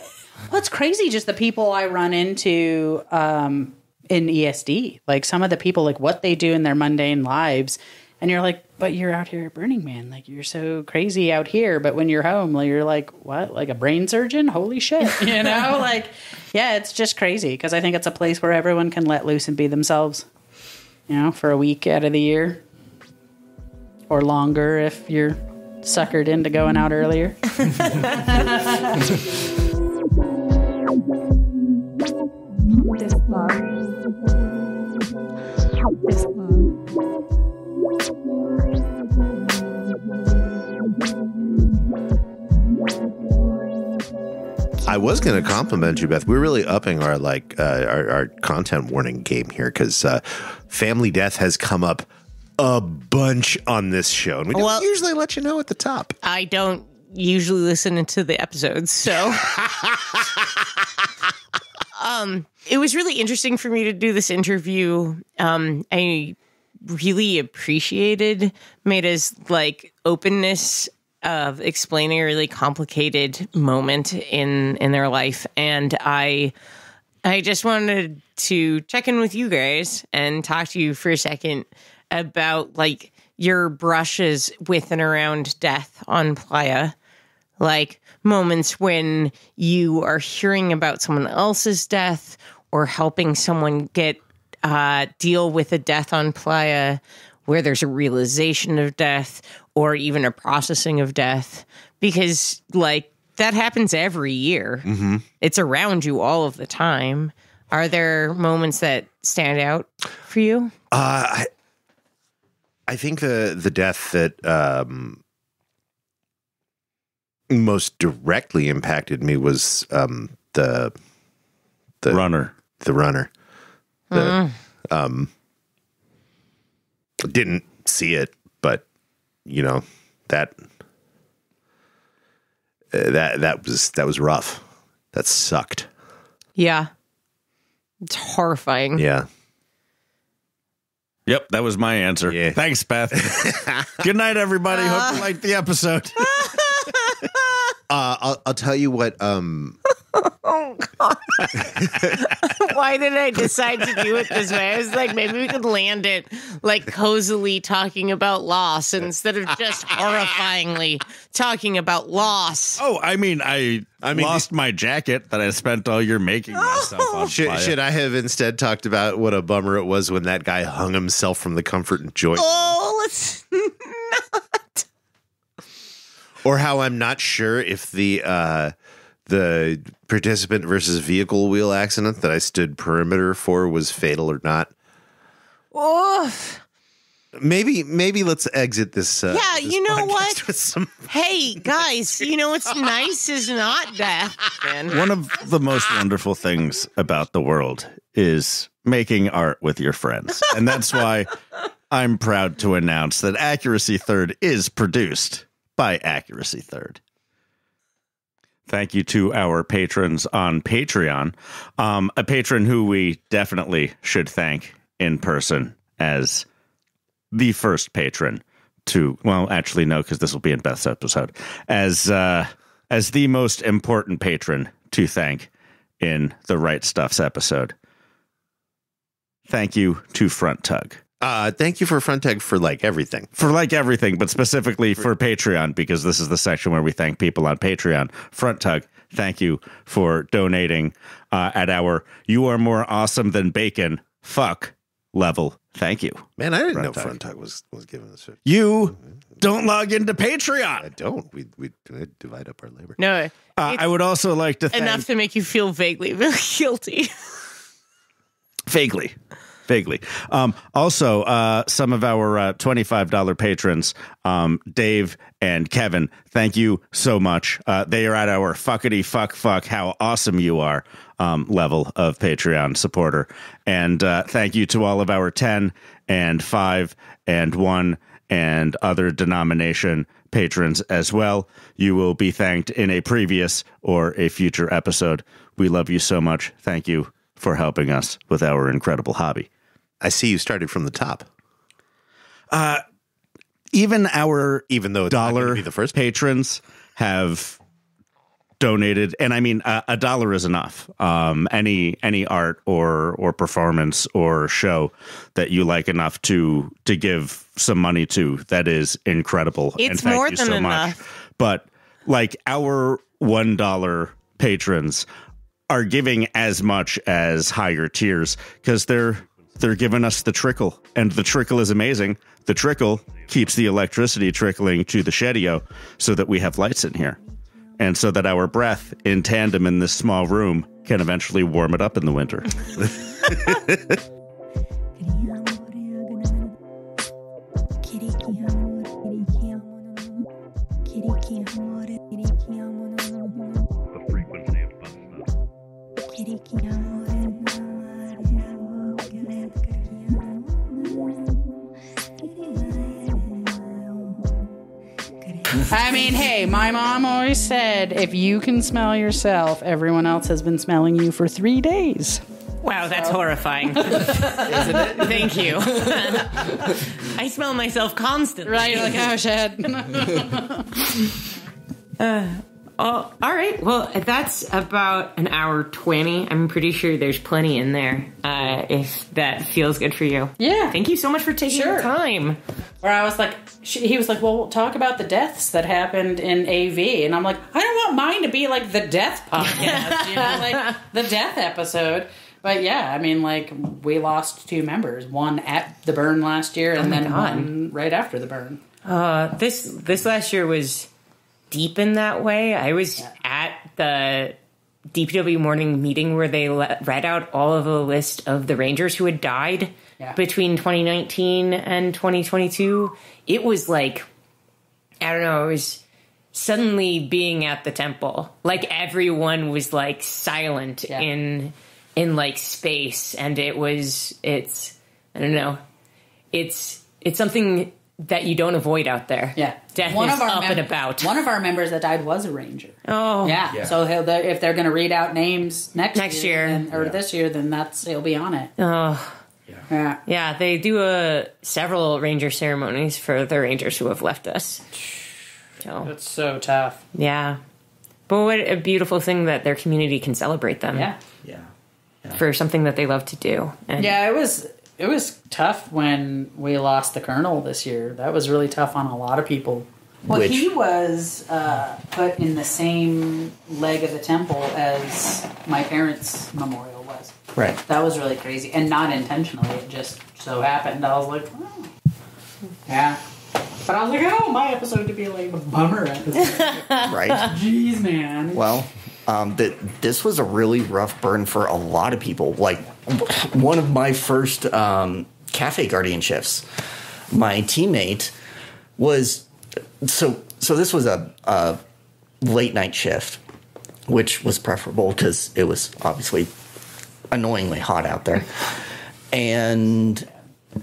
A: Well, it's crazy just the people I run into in ESD. Like some of the people, like what they do in their mundane lives. And you're like, but you're out here at Burning Man. Like you're so crazy out here. But when you're home, like, you're like, what? Like a brain surgeon? Holy shit. You know, like, yeah, it's just crazy. Because I think it's a place where everyone can let loose and be themselves, you know, for a week out of the year. Or longer if you're suckered into going out earlier.
G: This love. This
D: I was going to compliment you, Beth. We're really upping our our content warning game here because family death has come up a bunch on this show, and we don't usually let you know at the top.
B: I don't usually listen to the episodes, so it was really interesting for me to do this interview. I really appreciated Meta's openness of explaining a really complicated moment in their life, and I just wanted to check in with you guys and talk to you for a second about your brushes with and around death on Playa, like moments when you are hearing about someone else's death or helping someone get deal with a death on Playa where there's a realization of death or even a processing of death, because that happens every year. Mm-hmm. It's around you all of the time. Are there moments that stand out for you?
D: I think the death that most directly impacted me was the
C: runner.
D: The runner. Didn't see it, but that was rough. That sucked.
B: Yeah. It's horrifying.
D: Yeah.
C: Yep, that was my answer.
D: Yeah.
C: Thanks, Beth. Good night, everybody. Hope you liked the episode.
D: I'll tell you what.
B: Oh God! Why did I decide to do it this way? I was like, maybe we could land it cozily talking about loss instead of just horrifyingly talking about loss.
C: Oh, I mean, I lost my jacket that I spent all year making myself on.
D: Should I have instead talked about what a bummer it was when that guy hung himself from the comfort and joy?
B: Oh, let's not.
D: Or how I'm not sure if the participant versus vehicle wheel accident that I stood perimeter for was fatal or not.
B: Oof.
D: Maybe let's exit this.
B: Yeah,
D: this
B: you know
D: podcast
B: what?
D: with some-
B: Hey, guys, you know what's nice is not death. Man.
C: One of the most wonderful things about the world is making art with your friends. And that's why I'm proud to announce that Accuracy Third is produced by Accuracy Third. Thank you to our patrons on Patreon. A patron who we definitely should thank in person as the first patron to, well, actually, no, because this will be in Beth's episode, as the most important patron to thank in the Right Stuffs episode. Thank you to Front Tug.
D: Thank you for Front Tug for everything.
C: For everything, but specifically for Patreon, because this is the section where we thank people on Patreon. Front Tug, thank you for donating at our "You Are More Awesome Than Bacon" fuck level. Thank you.
D: Man, I didn't know Front Tug was giving us.
C: You don't log into Patreon.
D: I don't. We divide up our labor.
B: No,
C: I would also like to thank...
B: enough to make you feel vaguely guilty.
C: Vaguely. Also, some of our $25 patrons, Dave and Kevin, thank you so much. They are at our fuckity fuck how awesome you are level of Patreon supporter. And thank you to all of our 10 and 5 and 1 and other denomination patrons as well. You will be thanked in a previous or a future episode. We love you so much. Thank you for helping us with our incredible hobby.
D: I see you started from the top.
C: Even though
D: it's not gonna be the first
C: patrons have donated, and I mean $1 is enough. Any art or performance or show that you like enough to give some money to, that is incredible.
B: It's
C: and thank
B: more
C: you
B: than
C: so
B: enough.
C: much. But our $1 patrons are giving as much as higher tiers because they're giving us the trickle, and the trickle is amazing. The trickle keeps the electricity trickling to the shedio so that we have lights in here, and so that our breath in tandem in this small room can eventually warm it up in the winter.
A: I mean, hey, my mom always said, if you can smell yourself, everyone else has been smelling you for 3 days.
E: Wow, that's horrifying.
F: Isn't it?
E: Thank you. I smell myself constantly.
A: Right? You're like, oh, shit.
E: All right. Well, that's about an hour 20. I'm pretty sure there's plenty in there. If that feels good for you.
A: Yeah.
E: Thank you so much for taking your time.
A: Where I was like, he was like, well, we'll talk about the deaths that happened in AV. And I'm like, I don't want mine to be like the death podcast, like the death episode. But yeah, I mean, we lost 2 members. One at the burn last year and then one right after the burn.
E: This last year was deep in that way. I was at the DPW morning meeting where they read out all of the list of the Rangers who had died between 2019 and 2022. It was I don't know, it was suddenly being at the temple. Everyone was silent in space, and it's I don't know. It's something that you don't avoid out there.
A: Yeah.
E: Death is up and about.
A: One of our members that died was a Ranger.
E: Oh.
A: Yeah. So if they're going to read out names next year or this year, then he'll be on it.
E: Oh.
A: Yeah.
E: Yeah, they do several Ranger ceremonies for the Rangers who have left us. So
A: it's so tough.
E: Yeah. But what a beautiful thing that their community can celebrate them.
A: Yeah.
E: For something that they love to do. And
A: it was tough when we lost the Colonel this year. That was really tough on a lot of people. Well, he was put in the same leg of the temple as my parents' memorial was.
F: Right.
A: That was really crazy. And not intentionally. It just so happened. I was like, oh. Yeah. But I was like, oh, my episode to be a bummer episode.
F: Right.
A: Jeez, man.
F: Well, this was a really rough burn for a lot of people. One of my first cafe guardianships, my teammate was so this was a late night shift, which was preferable because it was obviously annoyingly hot out there. And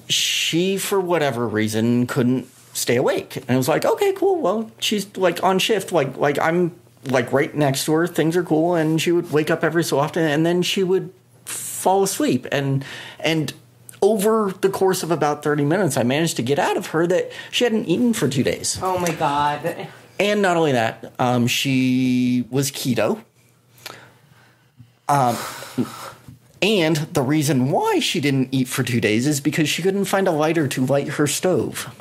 F: she, for whatever reason, couldn't stay awake. And I was like, okay, cool. Well, she's like on shift. Like I'm like right next to her. Things are cool. And she would wake up every so often and then she would fall asleep. And over the course of about 30 minutes, I managed to get out of her that she hadn't eaten for 2 days.
E: Oh my God.
F: And not only that, she was keto. And the reason why she didn't eat for 2 days is because she couldn't find a lighter to light her stove.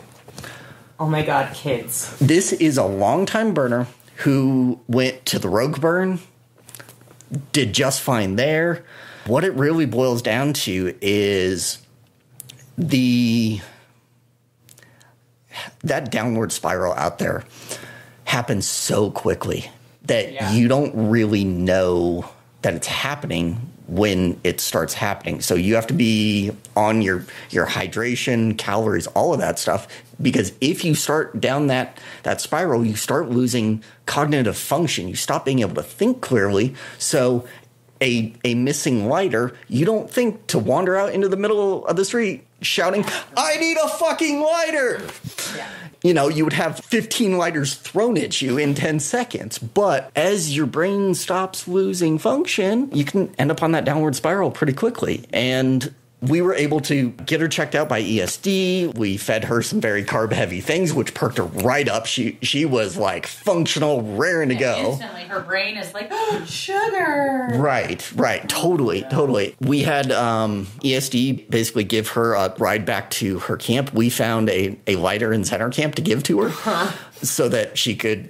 E: Oh my God, kids.
F: This is a longtime burner who went to the Rogue Burn, did just fine there. What it really boils down to is that downward spiral out there happens so quickly that you don't really know that it's happening when it starts happening. So you have to be on your hydration, calories, all of that stuff, because if you start down that spiral, you start losing cognitive function. You stop being able to think clearly. So a missing lighter, you don't think to wander out into the middle of the street shouting, "I need a fucking lighter!" Yeah. You know, you would have 15 lighters thrown at you in 10 seconds. But as your brain stops losing function, you can end up on that downward spiral pretty quickly. And we were able to get her checked out by ESD. We fed her some very carb-heavy things, which perked her right up. She was, like, functional, raring to go.
A: Instantly, her brain is like, oh, sugar.
F: Right. Totally. We had ESD basically give her a ride back to her camp. We found a lighter in center camp to give to her so that she could,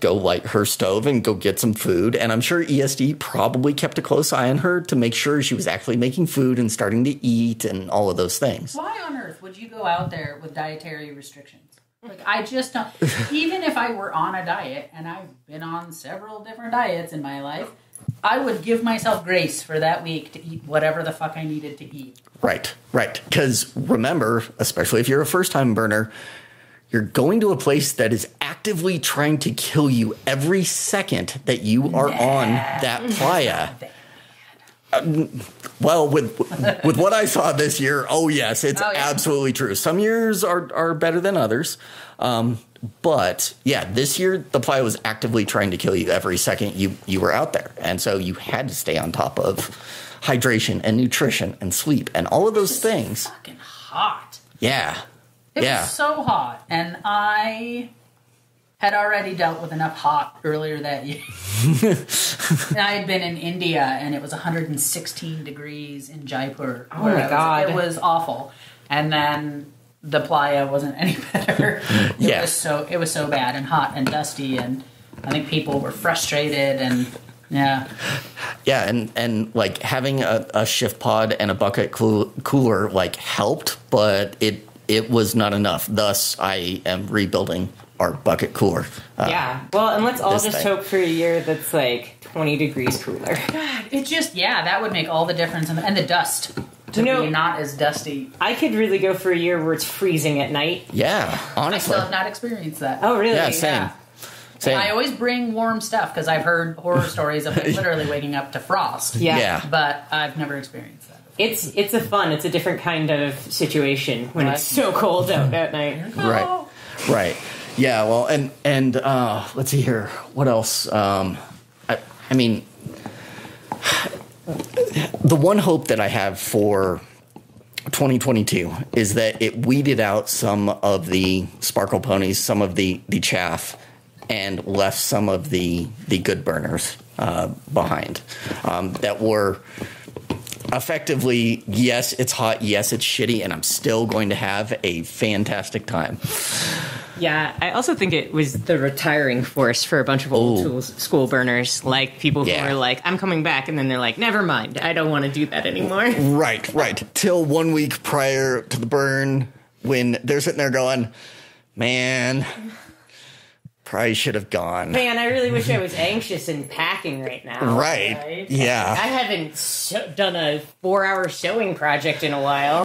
F: go light her stove and go get some food. And I'm sure ESD probably kept a close eye on her to make sure she was actually making food and starting to eat and all of those things.
A: Why on earth would you go out there with dietary restrictions? Like, I just don't. Even if I were on a diet, and I've been on several different diets in my life, I would give myself grace for that week to eat whatever the fuck I needed to eat.
F: Right. Because remember, especially if you're a first-time burner, you're going to a place that is actively trying to kill you every second that you are on that playa. Well, with what I saw this year, oh yes, it's absolutely true. Some years are better than others. But yeah, this year the playa was actively trying to kill you every second you were out there. And so you had to stay on top of hydration and nutrition and sleep and all of those things.
A: Fucking hot.
F: Yeah.
A: It was so hot, and I had already dealt with enough hot earlier that year. I had been in India, and it was 116 degrees in Jaipur.
E: Oh my God.
A: It was awful. And then the playa wasn't any better. It was so bad and hot and dusty, and I think people were frustrated and... Yeah,
F: and like having a shift pod and a bucket cooler like helped, but it was not enough. Thus, I am rebuilding our bucket cooler.
E: Well, and let's all just hope for a year that's like 20 degrees cooler.
A: God, it just, that would make all the difference. And the dust to be not as dusty.
E: I could really go for a year where it's freezing at night.
F: Yeah, honestly.
A: I still have not experienced that.
E: Oh, really?
F: Yeah, same.
A: Yeah. Same. I always bring warm stuff because I've heard horror stories of literally waking up to frost.
F: Yeah.
A: But I've never experienced that.
E: It's a different kind of situation when it's so cold out at night.
F: Right. Yeah, well, and let's see here. What else? I mean, the one hope that I have for 2022 is that it weeded out some of the sparkle ponies, some of the chaff, and left some of the good burners behind that were effectively, yes, it's hot, yes, it's shitty, and I'm still going to have a fantastic time.
E: Yeah, I also think it was the retiring force for a bunch of old school burners, like people who are like, I'm coming back, and then they're like, never mind, I don't want to do that anymore.
F: Right. Till 1 week prior to the burn, when they're sitting there going, man, probably should have gone.
E: Man, I really wish I was anxious and packing right now.
F: Right. Yeah.
E: I haven't done a 4-hour sewing project in a while.